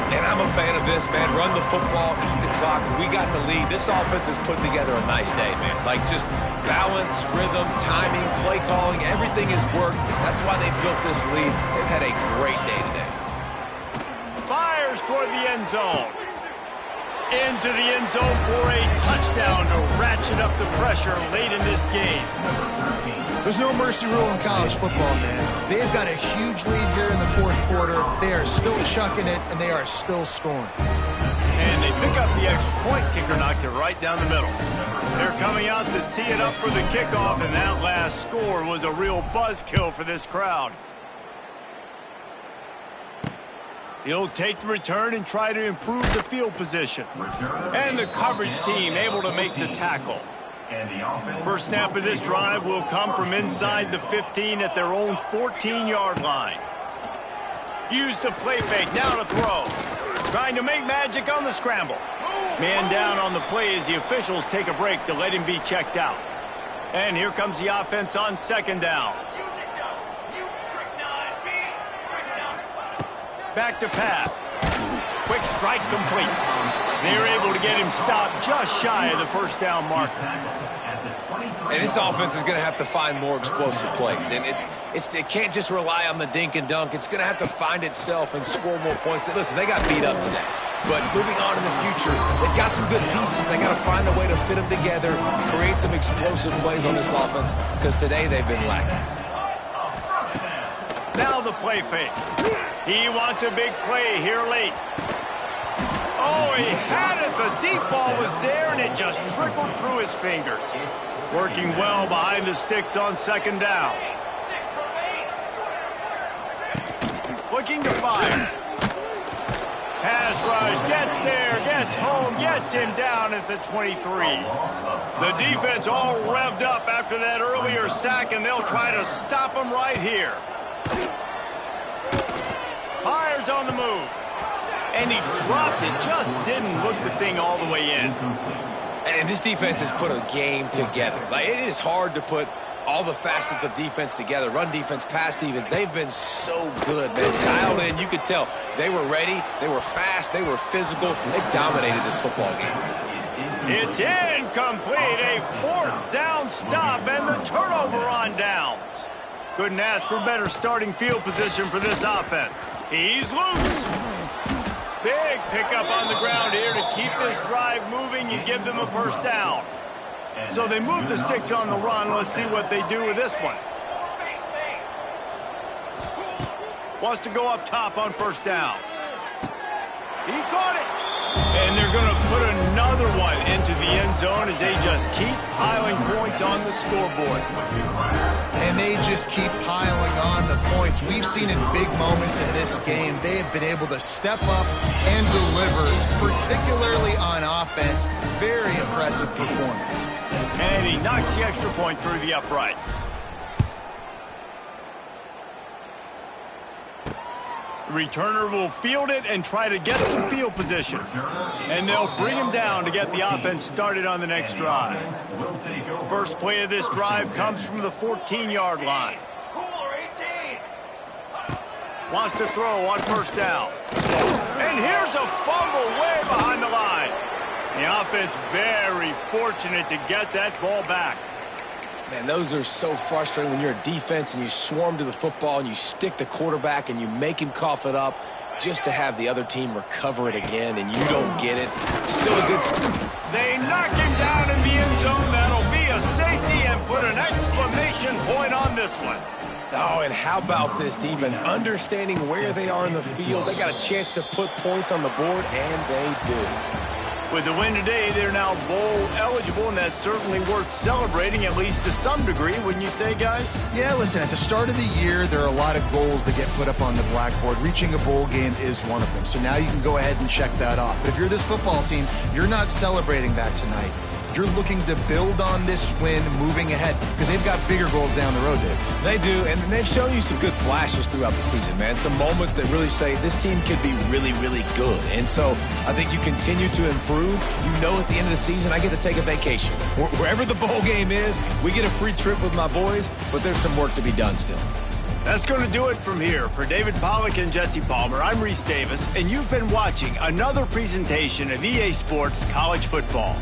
And I'm a fan of this, man. Run the football, eat the clock. We got the lead. This offense has put together a nice day, man. Like, just balance, rhythm, timing, play calling, everything has worked. That's why they built this lead. They've had a great day today. Fires toward the end zone. Into the end zone for a touchdown to ratchet up the pressure late in this game. There's no mercy rule in college football, man. They've got a huge lead here in the 4th quarter. They are still chucking it, and they are still scoring. And they pick up the extra point. Kicker knocked it right down the middle. They're coming out to tee it up for the kickoff, and that last score was a real buzzkill for this crowd. He'll take the return and try to improve the field position. And the coverage team able to make the tackle. First snap of this drive will come from inside the 15 at their own 14-yard line. Use the play fake, now to throw. Trying to make magic on the scramble. Man down on the play as the officials take a break to let him be checked out. And here comes the offense on second down. Back to pass. Quick strike complete. They're able to get him stopped just shy of the first down marker. And this offense is going to have to find more explosive plays. And it can't just rely on the dink and dunk. It's going to have to find itself and score more points. Listen, they got beat up today. But moving on in the future, they've got some good pieces. They got to find a way to fit them together, create some explosive plays on this offense, because today they've been lacking. Now the play fake. He wants a big play here late. Oh, he had it. The deep ball was there, and it just trickled through his fingers. Working well behind the sticks on second down. Looking to fire. Pass rush, gets there, gets home, gets him down at the 23. The defense all revved up after that earlier sack, and they'll try to stop him right here. Fires on the move. And he dropped it, just didn't hook the thing all the way in. And this defense has put a game together. Like, it is hard to put all the facets of defense together, run defense, pass defense. They've been so good, man. Dialed in, you could tell. They were ready, they were fast, they were physical. They dominated this football game. It's incomplete, a 4th down stop, and the turnover on downs. Couldn't ask for better starting field position for this offense. He's loose. Big pickup on the ground here to keep this drive moving and give them a 1st down. So they move the sticks on the run. Let's see what they do with this one. Wants to go up top on 1st down. He caught it. And they're going to put another one into the end zone as they just keep piling points on the scoreboard. And they just keep piling on the points. We've seen in big moments in this game, they have been able to step up and deliver, particularly on offense. Very impressive performance. And he knocks the extra point through the uprights. The returner will field it and try to get some field position. And they'll bring him down to get the offense started on the next drive. First play of this drive comes from the 14-yard line. Wants to throw on 1st down. And here's a fumble way behind the line. The offense very fortunate to get that ball back. Man, those are so frustrating when you're a defense and you swarm to the football and you stick the quarterback and you make him cough it up just to have the other team recover it again and you don't get it. Still a good... They knock him down in the end zone. That'll be a safety and put an exclamation point on this one. Oh, and how about this defense? Understanding where they are in the field. They got a chance to put points on the board, and they do. With the win today, they're now bowl eligible, and that's certainly worth celebrating, at least to some degree, wouldn't you say, guys? Yeah, listen, at the start of the year, there are a lot of goals that get put up on the blackboard. Reaching a bowl game is one of them. So now you can go ahead and check that off. But if you're this football team, you're not celebrating that tonight. You're looking to build on this win moving ahead because they've got bigger goals down the road, Dave. They do, and they've shown you some good flashes throughout the season, man. Some moments that really say this team could be really, really good. And so I think you continue to improve. You know at the end of the season, I get to take a vacation. Wherever the bowl game is, we get a free trip with my boys, but there's some work to be done still. That's going to do it from here. For David Pollack and Jesse Palmer, I'm Reese Davis, and you've been watching another presentation of EA Sports College Football.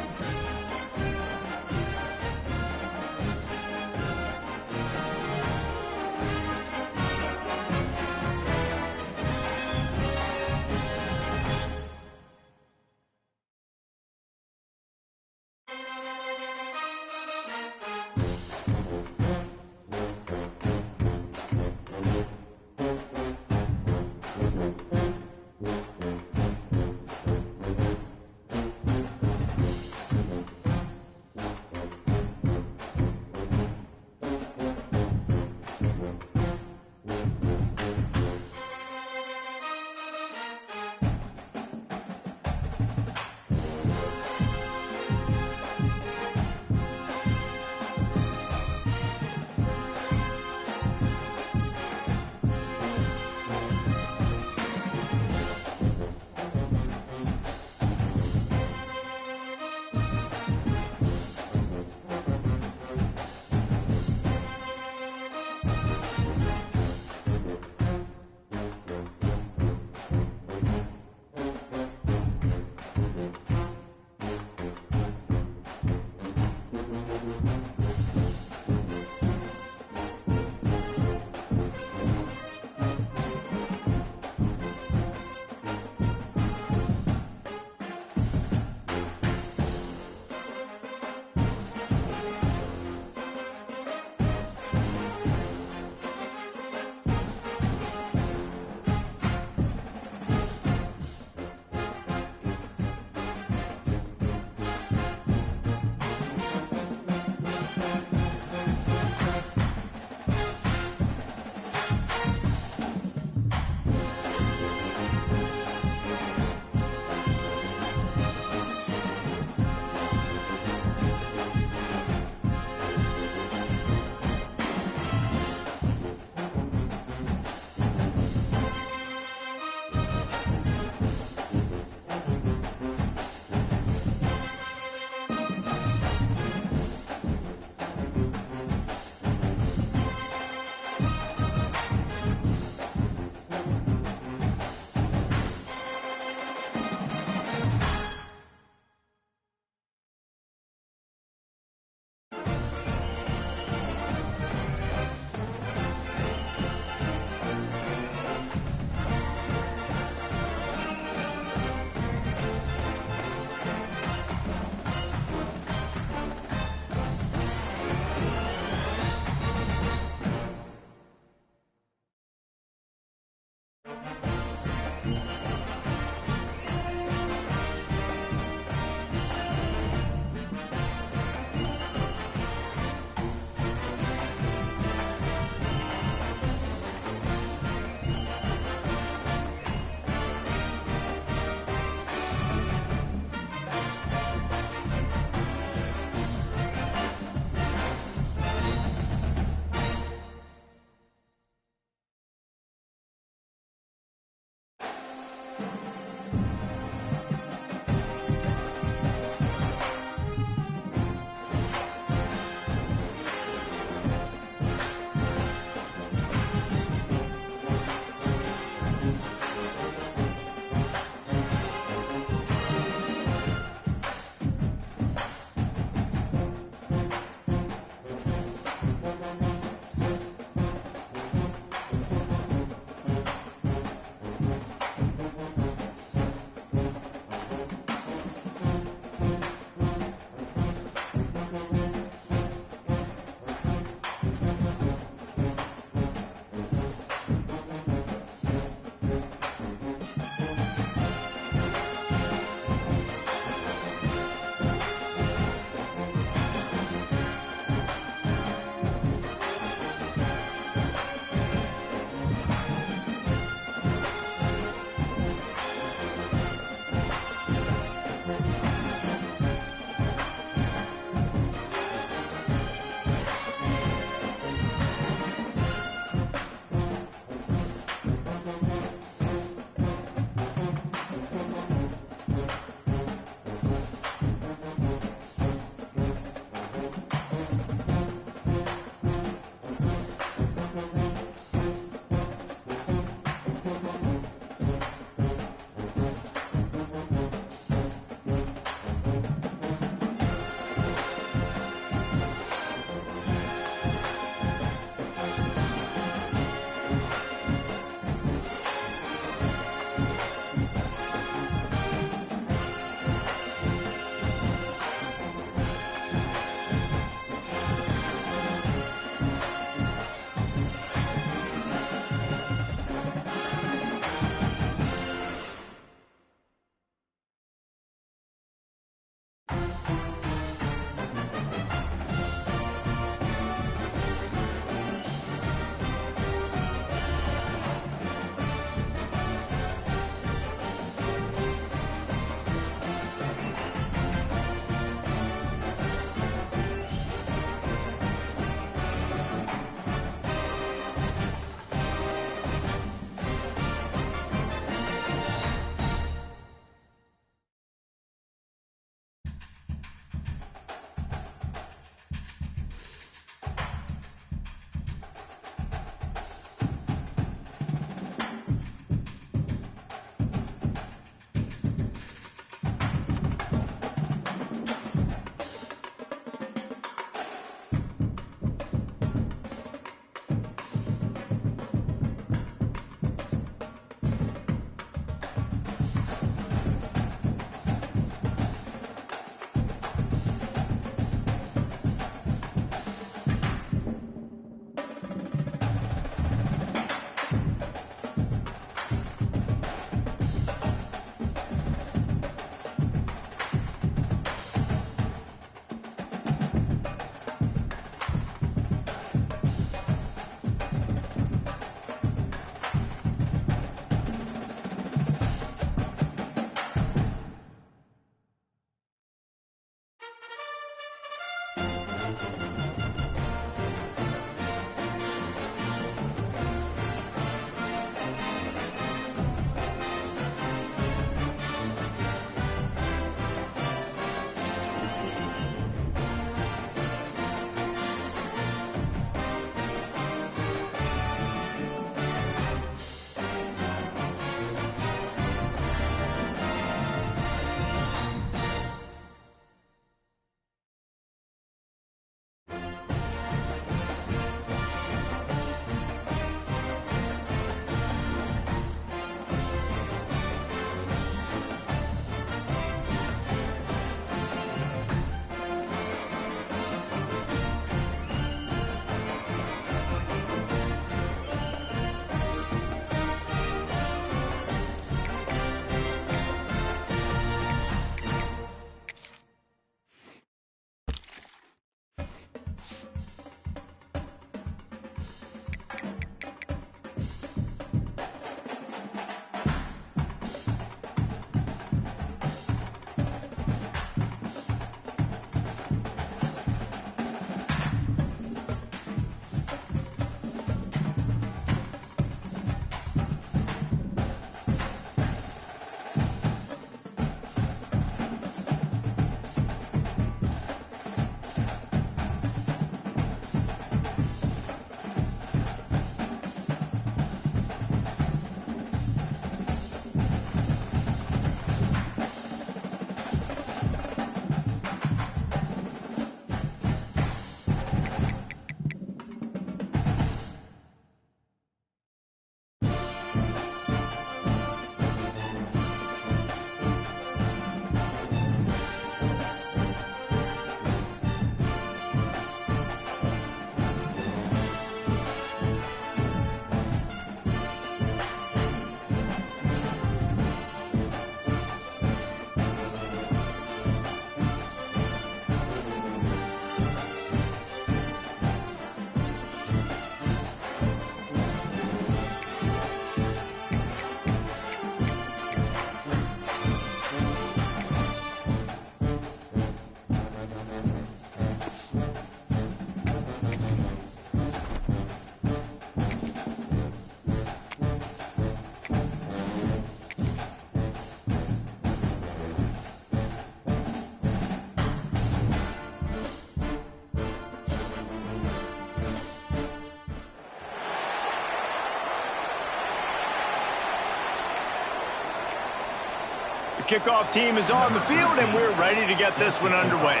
kickoff team is on the field, and we're ready to get this one underway.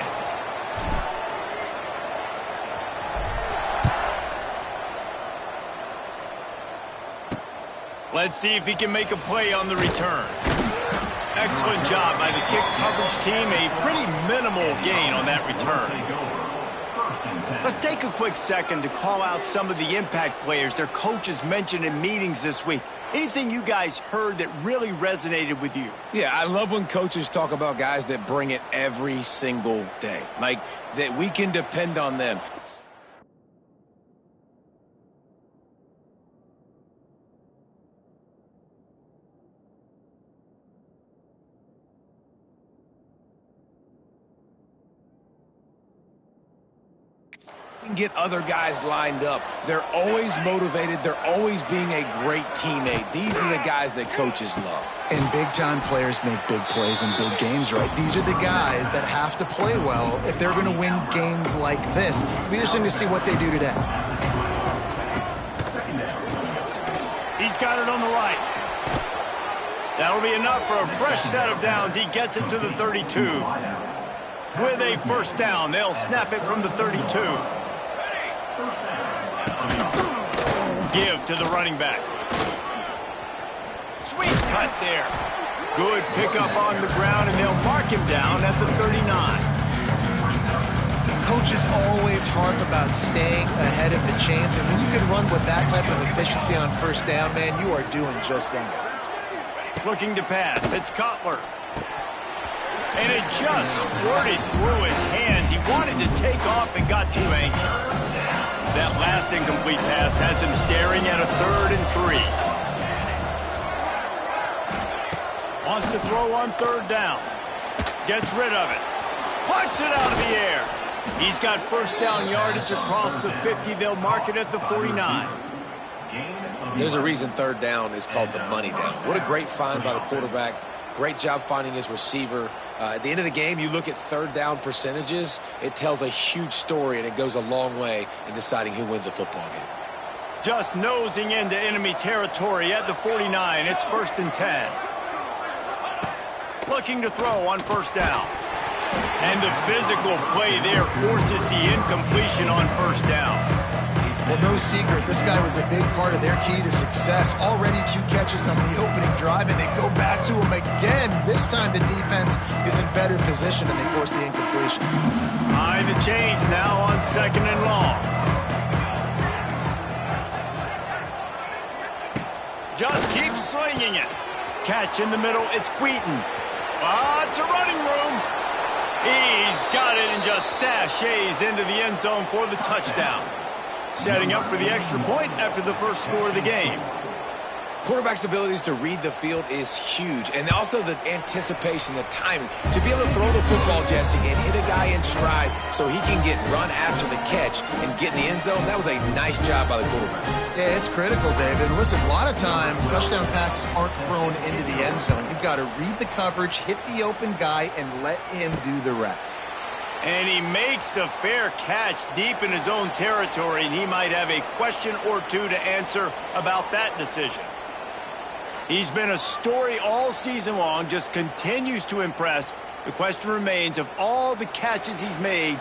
Let's see if he can make a play on the return. Excellent job by the kick coverage team. A pretty minimal gain on that return. Let's take a quick second to call out some of the impact players their coaches mentioned in meetings this week. Anything you guys heard that really resonated with you? Yeah, I love when coaches talk about guys that bring it every single day. Like, that we can depend on them. Get other guys lined up. They're always motivated. They're always being a great teammate. These are the guys that coaches love. And big-time players make big plays in big games, right? These are the guys that have to play well if they're going to win games like this. It'll be interesting to see what they do today. He's got it on the right. That'll be enough for a fresh set of downs. He gets it to the 32. With a first down, they'll snap it from the 32. Give to the running back. Sweet cut there. Good pickup on the ground, and they'll mark him down at the 39. Coaches always harp about staying ahead of the chains, and when you can run with that type of efficiency on first down, man, you are doing just that. Looking to pass. It's Cutler. And it just squirted through his hands. He wanted to take off and got too anxious. That last incomplete pass has him staring at a 3rd and 3. Wants to throw on 3rd down. Gets rid of it. Puts it out of the air. He's got first down yardage across the 50. They'll mark it at the 49. There's a reason 3rd down is called the money down. What a great find by the quarterback. Great job finding his receiver. At the end of the game, you look at 3rd down percentages, it tells a huge story, and it goes a long way in deciding who wins a football game. Just nosing into enemy territory at the 49. It's 1st and 10. Looking to throw on first down. And the physical play there forces the incompletion on first down. Well, no secret, this guy was a big part of their key to success. Already 2 catches on the opening drive, and they go back to him again. This time the defense is in better position, and they force the incompletion. Behind the chains now on 2nd and long. Just keep slinging it. Catch in the middle, it's Wheaton. It's a running room. He's got it and just sashays into the end zone for the touchdown. Setting up for the extra point after the first score of the game. Quarterback's abilities to read the field is huge, and also the anticipation, the timing. To be able to throw the football, Jesse, and hit a guy in stride so he can get run after the catch and get in the end zone, that was a nice job by the quarterback. Yeah, it's critical, David. Listen, a lot of times touchdown passes aren't thrown into the end zone. You've got to read the coverage, hit the open guy, and let him do the rest. And he makes the fair catch deep in his own territory, and he might have a question or two to answer about that decision. He's been a story all season long, just continues to impress. The question remains, of all the catches he's made,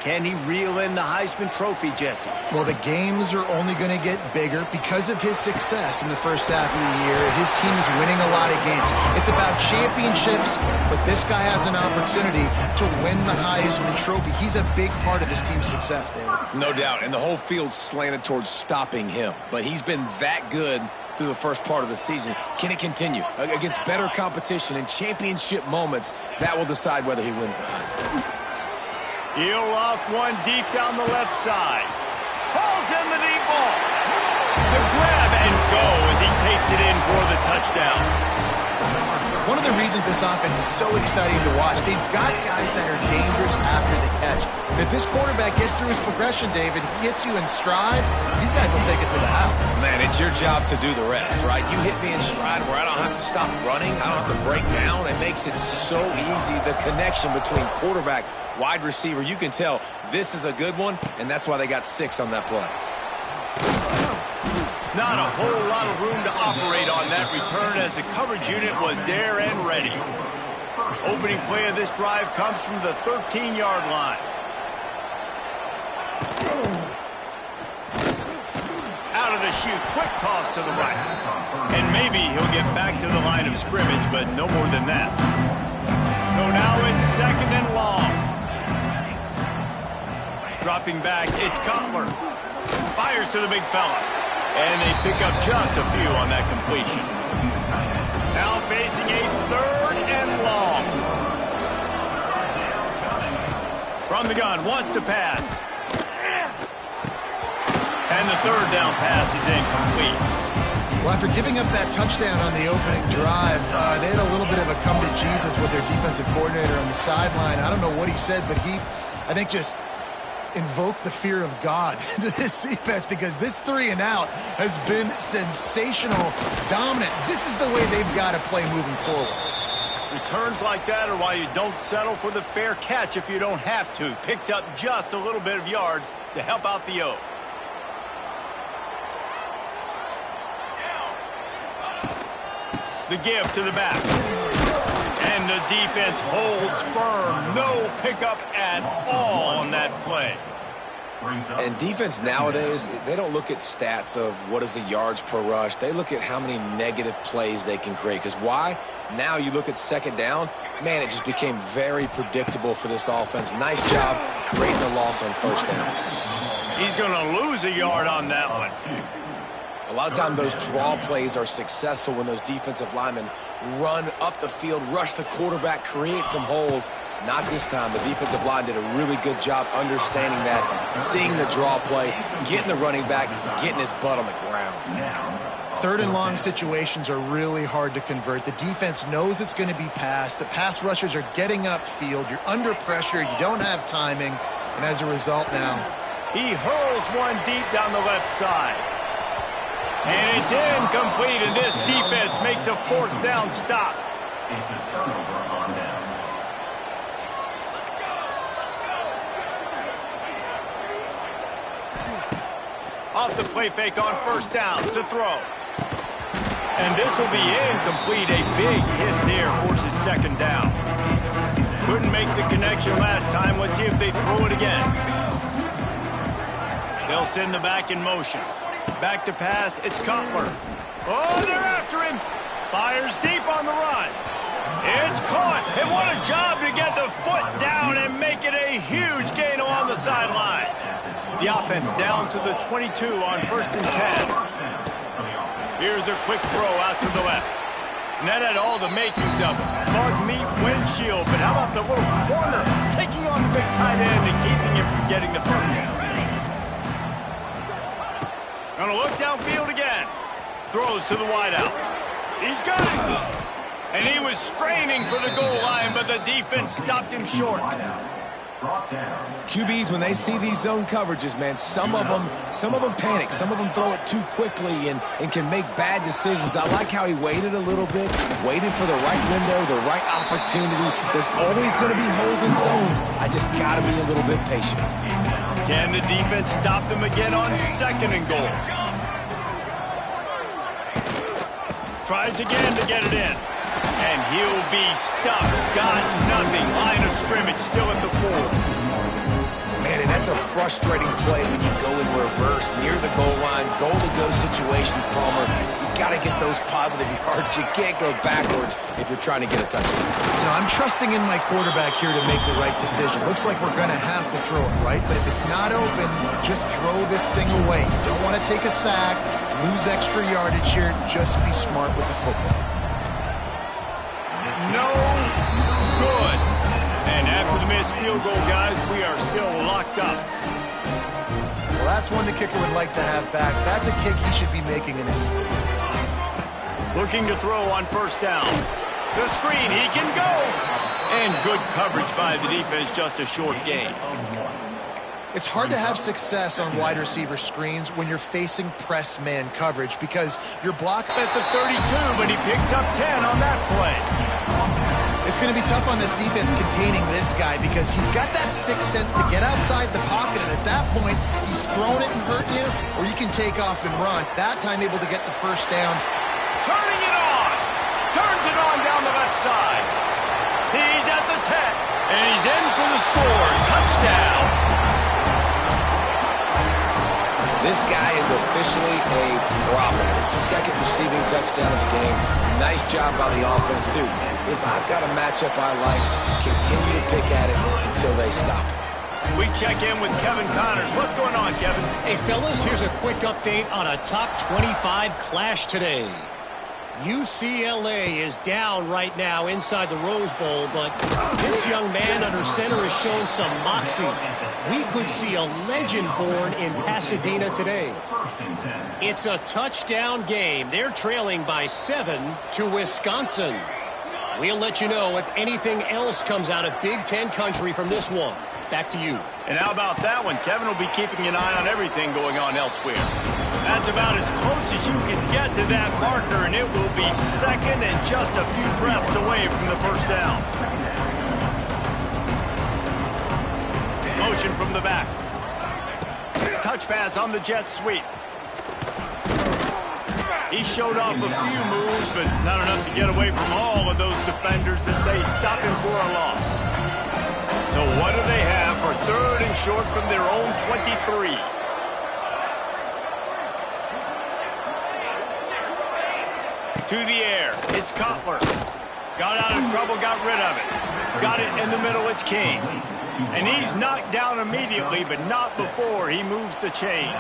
can he reel in the Heisman Trophy, Jesse? Well, the games are only going to get bigger because of his success in the first half of the year. His team is winning a lot of games. It's about championships, but this guy has an opportunity to win the Heisman Trophy. He's a big part of this team's success, David. No doubt, and the whole field's slanted towards stopping him. But he's been that good through the first part of the season. Can it continue? Against better competition and championship moments, that will decide whether he wins the Heisman. He'll loft one deep down the left side. Hauls in the deep ball. The grab and go as he takes it in for the touchdown. One of the reasons this offense is so exciting to watch, they've got guys that are dangerous after the catch. And if this quarterback gets through his progression, David, he hits you in stride, these guys will take it to the house. Man, it's your job to do the rest, right? You hit me in stride where I don't have to stop running, I don't have to break down. It makes it so easy, the connection between quarterback, wide receiver. You can tell this is a good one, and that's why they got 6 on that play. Not a whole lot of room to operate on that return as the coverage unit was there and ready. Opening play of this drive comes from the 13-yard line. Out of the chute, quick toss to the right. And maybe he'll get back to the line of scrimmage, but no more than that. So now it's 2nd and long. Dropping back, it's Cutler. Fires to the big fella. And they pick up just a few on that completion. Now facing a 3rd and long. From the gun, wants to pass. And the 3rd down pass is incomplete. Well, after giving up that touchdown on the opening drive, they had a little bit of a come to Jesus with their defensive coordinator on the sideline. I don't know what he said, but he, I think, just invoked the fear of God into this defense, because this 3-and-out has been sensational, dominant. This is the way they've got to play moving forward. Returns like that are why you don't settle for the fair catch if you don't have to. Picks up just a little bit of yards to help out the O. The give to the back. And the defense holds firm. No pickup at all on that play. And defense nowadays, they don't look at stats of what is the yards per rush. They look at how many negative plays they can create. Because why? Now you look at 2nd down, man, it just became very predictable for this offense. Nice job creating the loss on 1st down. He's going to lose a yard on that one. A lot of times those draw plays are successful when those defensive linemen run up the field, rush the quarterback, create some holes. Not this time. The defensive line did a really good job understanding that, seeing the draw play, getting the running back, getting his butt on the ground. 3rd and long situations are really hard to convert. The defense knows it's going to be passed. The pass rushers are getting upfield. You're under pressure. You don't have timing. And as a result now, he hurls one deep down the left side. And it's incomplete, and this defense makes a 4th down stop. It's a turnover on down. Off the play fake on 1st down to throw. And this will be incomplete. A big hit there forces 2nd down. Couldn't make the connection last time. Let's see if they throw it again. They'll send the back in motion. Back to pass, it's Cutler. Oh, they're after him. Fires deep on the run. It's caught. And what a job to get the foot down and make it a huge gain along the sideline. The offense down to the 22 on 1st and 10. Here's a quick throw out to the left. And that had all the makings of bug meat windshield. But how about the little corner taking on the big tight end and keeping him from getting the first? Gonna look downfield again. Throws to the wideout. He's got it. And he was straining for the goal line, but the defense stopped him short. QBs, when they see these zone coverages, man, some of them panic. Some of them throw it too quickly and can make bad decisions. I like how he waited a little bit, waited for the right window, the right opportunity. There's always going to be holes in zones. I just got to be a little bit patient. Can the defense stop them again on 2nd and goal? Tries again to get it in. And he'll be stuck. Got nothing. Line of scrimmage still at the 4. Man, and that's a frustrating play when you go in reverse near the goal line, goal-to-go situations, Palmer. You got to get those positive yards. You can't go backwards if you're trying to get a touchdown. You know, I'm trusting in my quarterback here to make the right decision. Looks like we're going to have to throw it, right? But if it's not open, just throw this thing away. You don't want to take a sack, lose extra yardage here. Just be smart with the football. No good. And after the missed field goal, guys, we are still locked up. Well, that's one the kicker would like to have back. That's a kick he should be making in his sleep. Looking to throw on 1st down. The screen, he can go. And good coverage by the defense, just a short gain. It's hard to have success on wide receiver screens when you're facing press man coverage because you're blocked at the 32, but he picks up 10 on that play. It's going to be tough on this defense containing this guy because he's got that sixth sense to get outside the pocket, and at that point, he's throwing it and hurting you, or you can take off and run. That time able to get the 1st down. Turning it on. Turns it on down the left side. He's at the 10. And he's in for the score. Touchdown. This guy is officially a problem. His second receiving touchdown of the game. Nice job by the offense. Dude, if I've got a matchup I like, continue to pick at it until they stop it. We check in with Kevin Connors. What's going on, Kevin? Hey, fellas, here's a quick update on a top 25 clash today. UCLA is down right now inside the Rose Bowl, but this young man under center has shown some moxie. We could see a legend born in Pasadena today. It's a touchdown game. They're trailing by 7 to Wisconsin. We'll let you know if anything else comes out of Big Ten country from this one. Back to you. And how about that one? Kevin will be keeping an eye on everything going on elsewhere. That's about as close as you can get to that marker, and it will be second and just a few breaths away from the first down. Motion from the back. Touch pass on the jet sweep. He showed off a few moves, but not enough to get away from all of those defenders as they stop him for a loss. So what do they have for third and short from their own 23? To the air. It's Cutler. Got out of trouble, got rid of it. Got it in the middle, it's King. And he's knocked down immediately, but not before he moves the chains.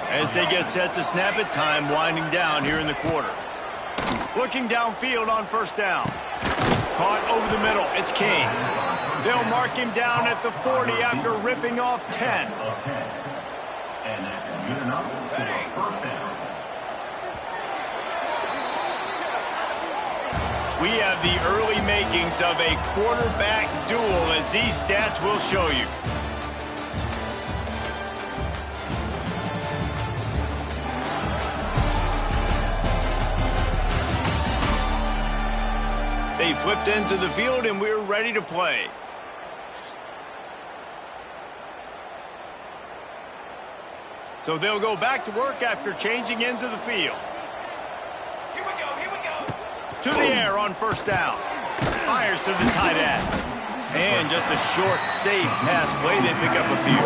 As they get set to snap it, time winding down here in the quarter. Looking downfield on first down. Caught over the middle, it's King. They'll mark him down at the 40 after ripping off 10. And that's good enough for a first down. We have the early makings of a quarterback duel, as these stats will show you. They flipped into the field, and we're ready to play. So they'll go back to work after changing into the field. Here we go, here we go. To the air on first down. Fires to the tight end. And just a short, safe pass play. They pick up a few.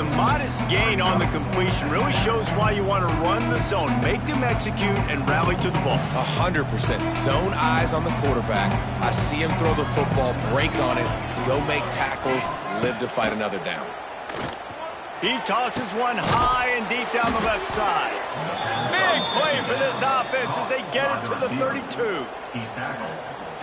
The modest gain on the completion really shows why you want to run the zone. Make them execute and rally to the ball. 100%. Zone eyes on the quarterback. I see him throw the football, break on it, go make tackles, live to fight another down. He tosses one high and deep down the left side. Big play for this offense as they get it to the 32.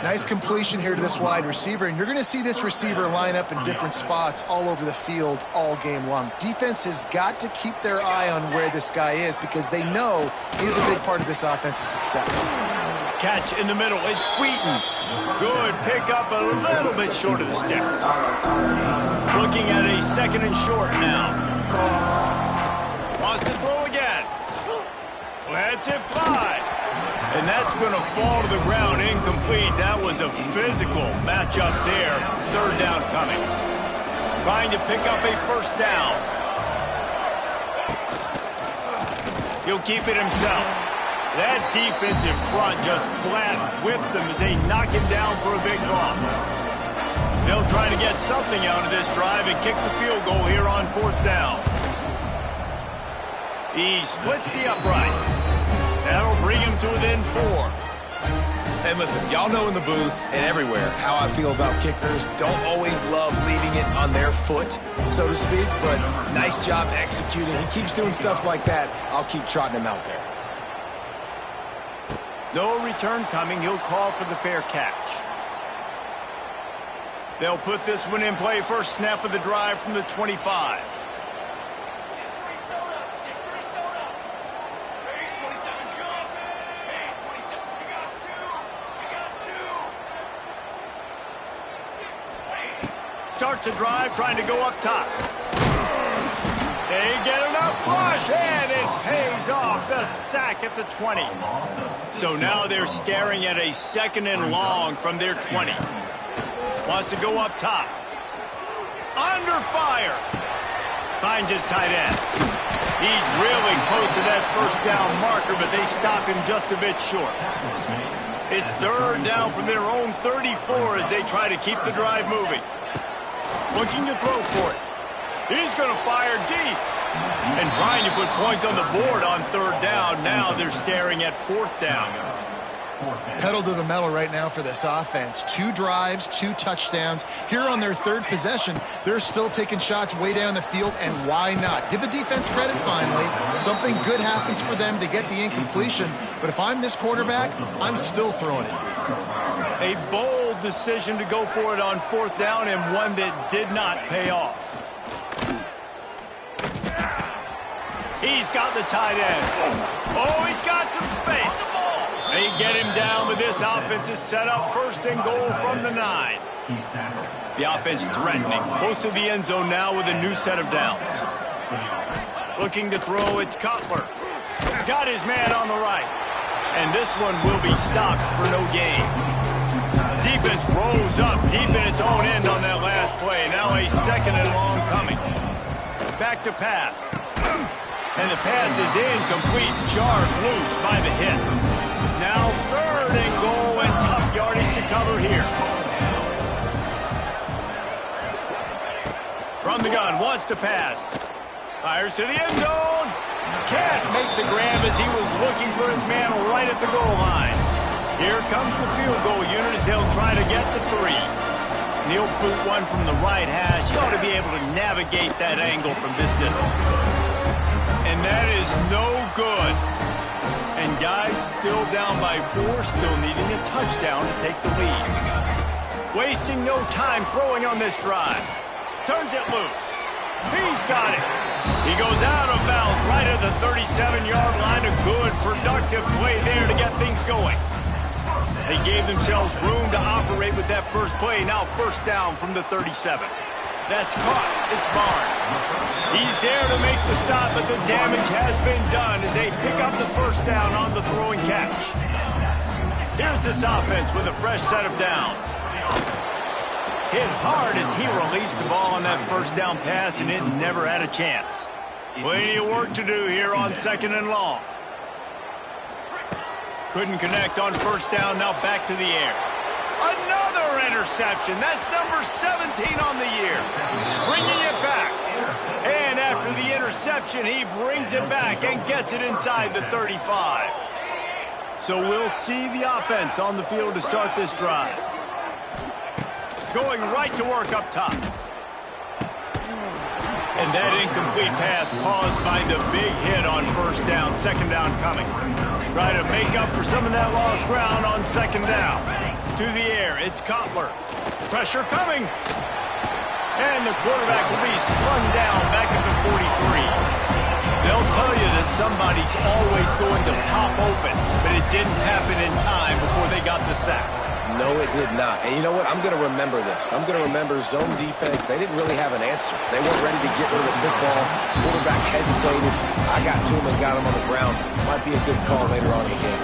Nice completion here to this wide receiver, and you're going to see this receiver line up in different spots all over the field all game long. Defense has got to keep their eye on where this guy is because they know he's a big part of this offense's success. Catch in the middle. It's Wheaton. Good pickup, a little bit short of the sticks. Looking at a second and short now. Wants to throw again. Lets it fly. And that's going to fall to the ground incomplete. That was a physical matchup there. Third down coming. Trying to pick up a first down. He'll keep it himself. That defensive front just flat whipped them as they knock him down for a big loss. They'll try to get something out of this drive and kick the field goal here on fourth down. He splits the uprights. That'll bring him to within 4. And listen, y'all know in the booth and everywhere how I feel about kickers. Don't always love leaving it on their foot, so to speak, but nice job executing. He keeps doing stuff like that. I'll keep trotting him out there. No return coming. He'll call for the fair catch. They'll put this one in play. First snap of the drive from the 25. Starts a drive trying to go up top. They get enough rush, and it pays off. The sack at the 20. So now they're staring at a second and long from their 20. Wants to go up top. Under fire. Finds his tight end. He's really close to that first down marker, but they stop him just a bit short. It's third down from their own 34 as they try to keep the drive moving. Looking to throw for it. He's going to fire deep. And trying to put points on the board on third down. Now they're staring at fourth down. Pedal to the metal right now for this offense. 2 drives, 2 touchdowns. Here on their third possession, they're still taking shots way down the field, and why not? Give the defense credit finally. Something good happens for them to get the incompletion, but if I'm this quarterback, I'm still throwing it. A bold decision to go for it on fourth down, and one that did not pay off. He's got the tight end. Oh, he's got some space. They get him down, but this offense is set up first and goal from the 9. The offense threatening, close to the end zone now with a new set of downs. Looking to throw, it's Cutler. Got his man on the right. And this one will be stopped for no gain. Defense rolls up deep in its own end on that last play. Now a second and long coming. Back to pass. And the pass is incomplete, jarred loose by the hit. Now third and goal, and tough yardage to cover here. From the gun, wants to pass. Fires to the end zone. Can't make the grab as he was looking for his man right at the goal line. Here comes the field goal unit as they'll try to get the 3. He'll boot one from the right hash. He ought to be able to navigate that angle from this distance. And that is no good. And guys still down by 4, still needing a touchdown to take the lead. Wasting no time throwing on this drive. Turns it loose. He's got it. He goes out of bounds right at the 37-yard line. A good, productive play there to get things going. They gave themselves room to operate with that first play. Now first down from the 37. That's caught. It's Barnes. He's there to make the stop, but the damage has been done as they pick up the first down on the throwing catch. Here's this offense with a fresh set of downs. Hit hard as he released the ball on that first down pass, and it never had a chance. Plenty of work to do here on second and long. Couldn't connect on first down, now back to the air. Another interception. That's number 17 on the year. Bringing it back. And after the interception, he brings it back and gets it inside the 35. So we'll see the offense on the field to start this drive. Going right to work up top. And that incomplete pass caused by the big hit on first down. Second down coming. Try to make up for some of that lost ground on second down. To the air, it's Cutler. Pressure coming. And the quarterback will be slung down back at the 43. They'll tell you that somebody's always going to pop open, but it didn't happen in time before they got the sack. No, it did not. And you know what? I'm going to remember this. I'm going to remember zone defense. They didn't really have an answer. They weren't ready to get rid of the football. Quarterback hesitated. I got to him and got him on the ground. Might be a good call later on in the game.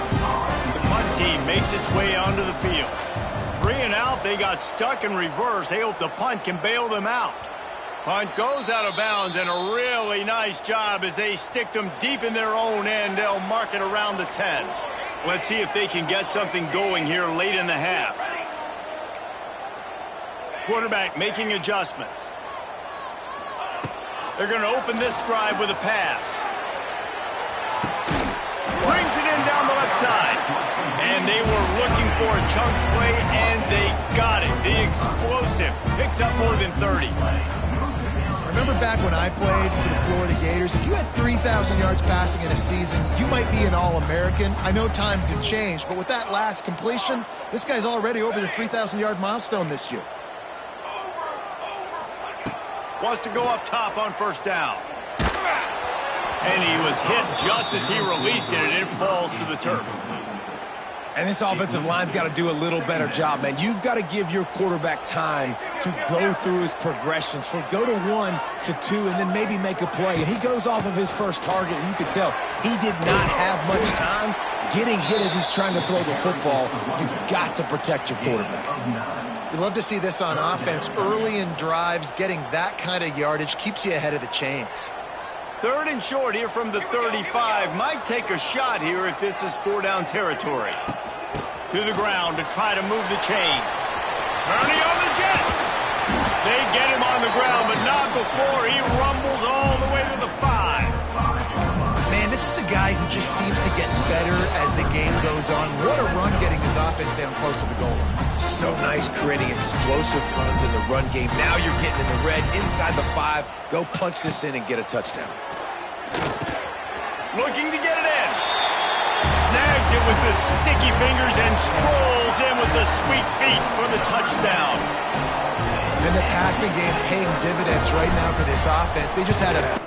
The punt team makes its way onto the field. 3 and out, they got stuck in reverse. They hope the punt can bail them out. Punt goes out of bounds, and a really nice job as they stick them deep in their own end. They'll mark it around the 10. Let's see if they can get something going here late in the half. Quarterback making adjustments. They're going to open this drive with a pass. Brings it in down the left side. And they were looking for a chunk play, and they got it. The explosive picks up more than 30. Remember back when I played for the Florida Gators, if you had 3,000 yards passing in a season, you might be an All-American. I know times have changed, but with that last completion, this guy's already over the 3,000-yard milestone this year. Wants to go up top on first down. And he was hit just as he released it, and it falls to the turf. And this offensive line's got to do a little better job, man. You've got to give your quarterback time to go through his progressions, from go to 1 to 2, and then maybe make a play. And he goes off of his first target, and you can tell he did not have much time getting hit as he's trying to throw the football. You've got to protect your quarterback. You'd love to see this on offense. Early in drives, getting that kind of yardage keeps you ahead of the chains. Third and short here from the 35. Might take a shot here if this is 4-down territory. To the ground to try to move the chains. Turning on the Jets. They get him on the ground, but not before he rumbles all the way to the 5. Man, this is a guy who just seems to get better as the game goes on. What a run getting his offense down close to the goal line. So nice creating explosive runs in the run game. Now you're getting in the red inside the 5. Go punch this in and get a touchdown. Looking to get it in. Snags it with the sticky fingers and strolls in with the sweet feet for the touchdown. And the passing game paying dividends right now for this offense. They just had a...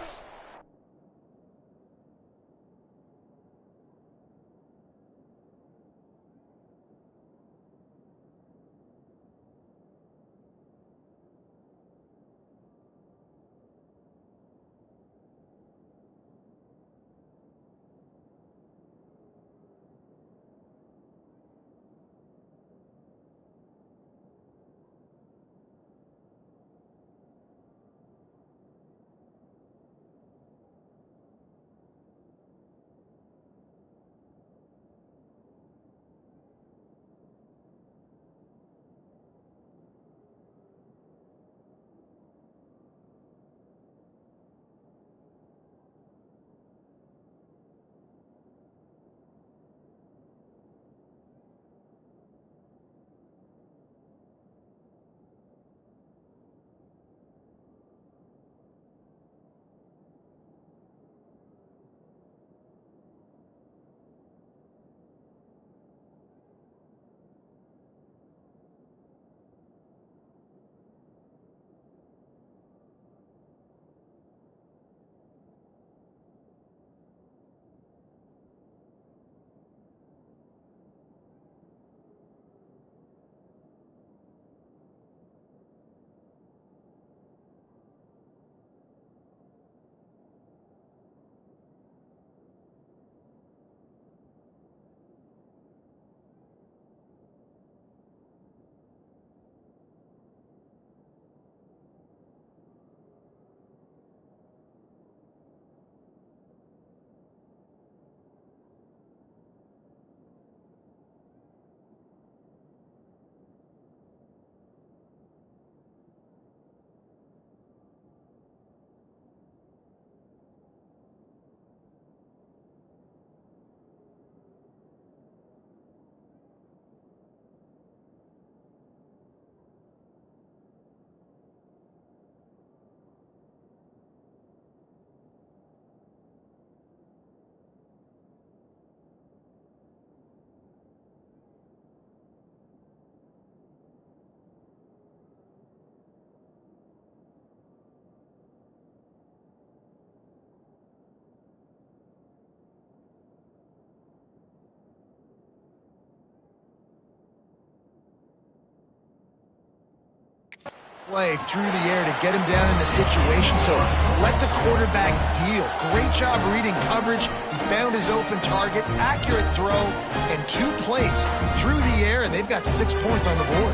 play through the air to get him down in the situation. So let the quarterback deal. Great job reading coverage. He found his open target, accurate throw, and 2 plays through the air, and they've got 6 points on the board.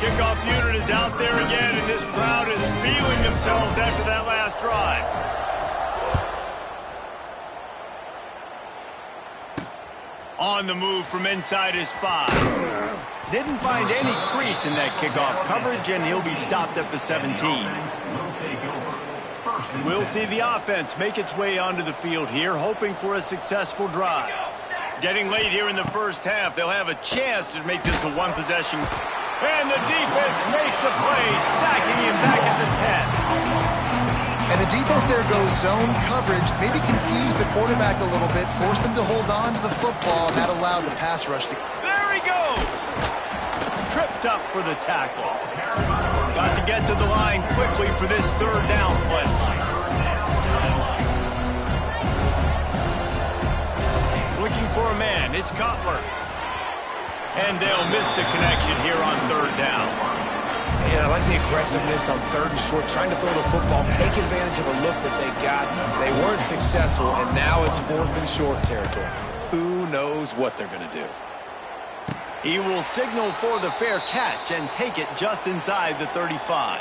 Kickoff unit is out there again, and this crowd is feeling themselves after that last drive. On the move from inside his 5. Didn't find any crease in that kickoff coverage, and he'll be stopped at the 17. We'll see the offense make its way onto the field here, hoping for a successful drive. Getting late here in the first half, they'll have a chance to make this a one-possession. And the defense makes a play, sacking him back at the 10. And the defense there goes zone coverage, maybe confused the quarterback a little bit, forced him to hold on to the football, and that allowed the pass rush to... There he goes! Tripped up for the tackle. Got to get to the line quickly for this 3rd down play. Looking for a man, it's Cutler. And they'll miss the connection here on 3rd down. And I like the aggressiveness on 3rd and short, trying to throw the football, take advantage of a look that they got. They weren't successful, and now it's 4th and short territory. Who knows what they're going to do? He will signal for the fair catch and take it just inside the 35.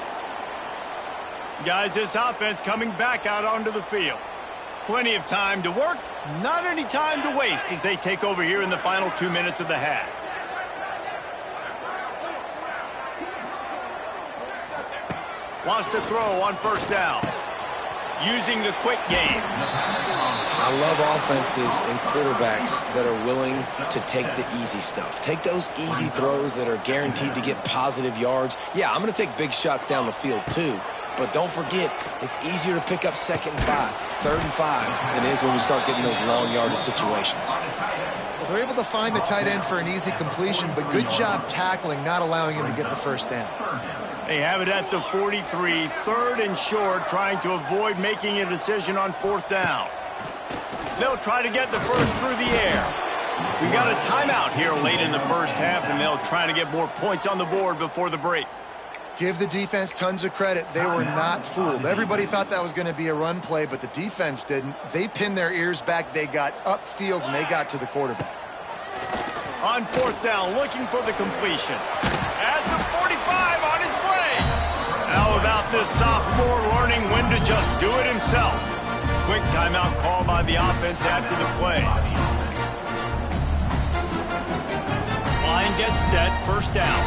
Guys, this offense coming back out onto the field. Plenty of time to work, not any time to waste as they take over here in the final 2 minutes of the half. Wants to throw on first down. Using the quick game. I love offenses and quarterbacks that are willing to take the easy stuff. Take those easy throws that are guaranteed to get positive yards. Yeah, I'm going to take big shots down the field too. But don't forget, it's easier to pick up 2nd and 5, 3rd and 5 than it is when we start getting those long yardage situations. Well, they're able to find the tight end for an easy completion, but good job tackling, not allowing him to get the first down. They have it at the 43, 3rd and short, trying to avoid making a decision on 4th down. They'll try to get the first through the air. We got a timeout here late in the first half, and they'll try to get more points on the board before the break. Give the defense tons of credit. They were not fooled. Everybody thought that was going to be a run play, but the defense didn't. They pinned their ears back. They got upfield, and they got to the quarterback. On 4th down, looking for the completion. At the 45, on his way. How about this sophomore learning when to just do it himself? Quick timeout call by the offense after the play. Line gets set, first down.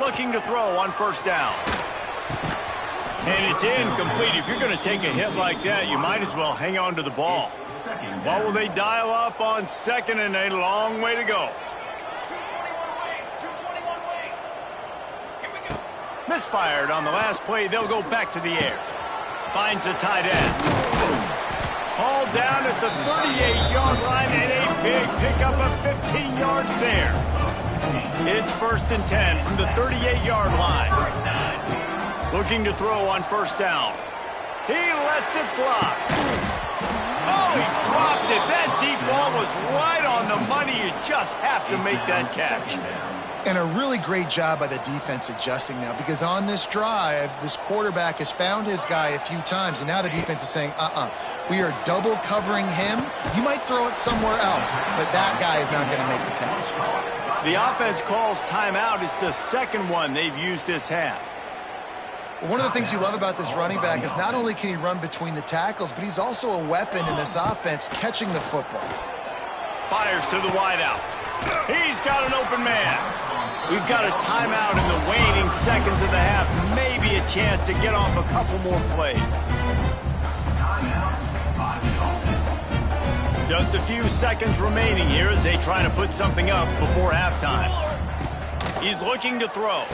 Looking to throw on first down. And it's incomplete. If you're going to take a hit like that, you might as well hang on to the ball. What will they dial up on 2nd and a long way to go? 221 wing. Here we go. Misfired on the last play. They'll go back to the air. Finds the tight end. Ball down at the 38-yard line and a big pickup of 15 yards there. It's 1st and 10 from the 38-yard line. Looking to throw on first down. He lets it fly. Oh, he dropped it. That deep ball was right on the money. You just have to make that catch. And a really great job by the defense adjusting now, because on this drive, this quarterback has found his guy a few times, and now the defense is saying, we are double covering him. You might throw it somewhere else, but that guy is not going to make the catch. The offense calls timeout. It's the 2nd one they've used this half. Well, one of the things you love about this running back is not only can he run between the tackles, but he's also a weapon in this offense catching the football. Fires to the wideout. He's got an open man. We've got a timeout in the waning seconds of the half. Maybe a chance to get off a couple more plays. Just a few seconds remaining here as they try to put something up before halftime. He's looking to throw.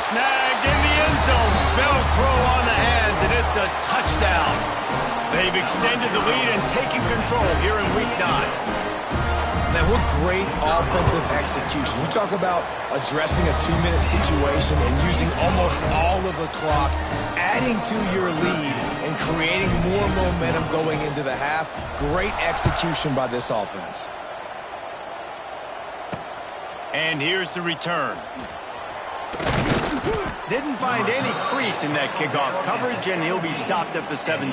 Snagged in the end zone. Velcro on the hands, and it's a touchdown. They've extended the lead and taken control here in Week 9. Man, what great offensive execution. You talk about addressing a 2-minute situation and using almost all of the clock, adding to your lead and creating more momentum going into the half. Great execution by this offense. And here's the return. Didn't find any crease in that kickoff coverage, and he'll be stopped at the 17.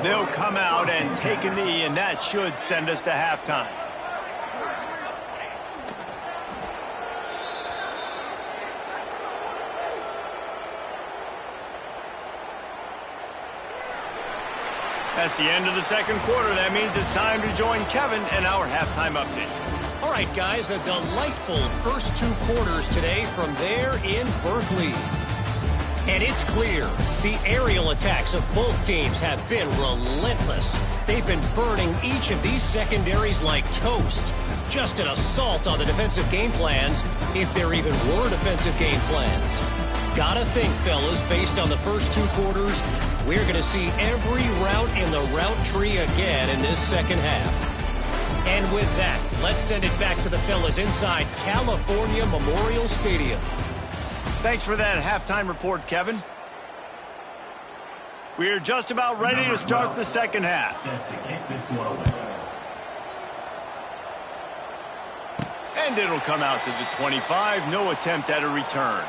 They'll come out and take a knee, and that should send us to halftime. That's the end of the 2nd quarter. That means it's time to join Kevin and our halftime update. All right, guys, a delightful first 2 quarters today from there in Berkeley. And it's clear the aerial attacks of both teams have been relentless. They've been burning each of these secondaries like toast. Just an assault on the defensive game plans, if there even were defensive game plans. Gotta think, fellas, based on the first 2 quarters, we're going to see every route in the route tree again in this second half. And with that, let's send it back to the fellas inside California Memorial Stadium. Thanks for that halftime report, Kevin. We're just about ready to start the second half. And it'll come out to the 25. No attempt at a return.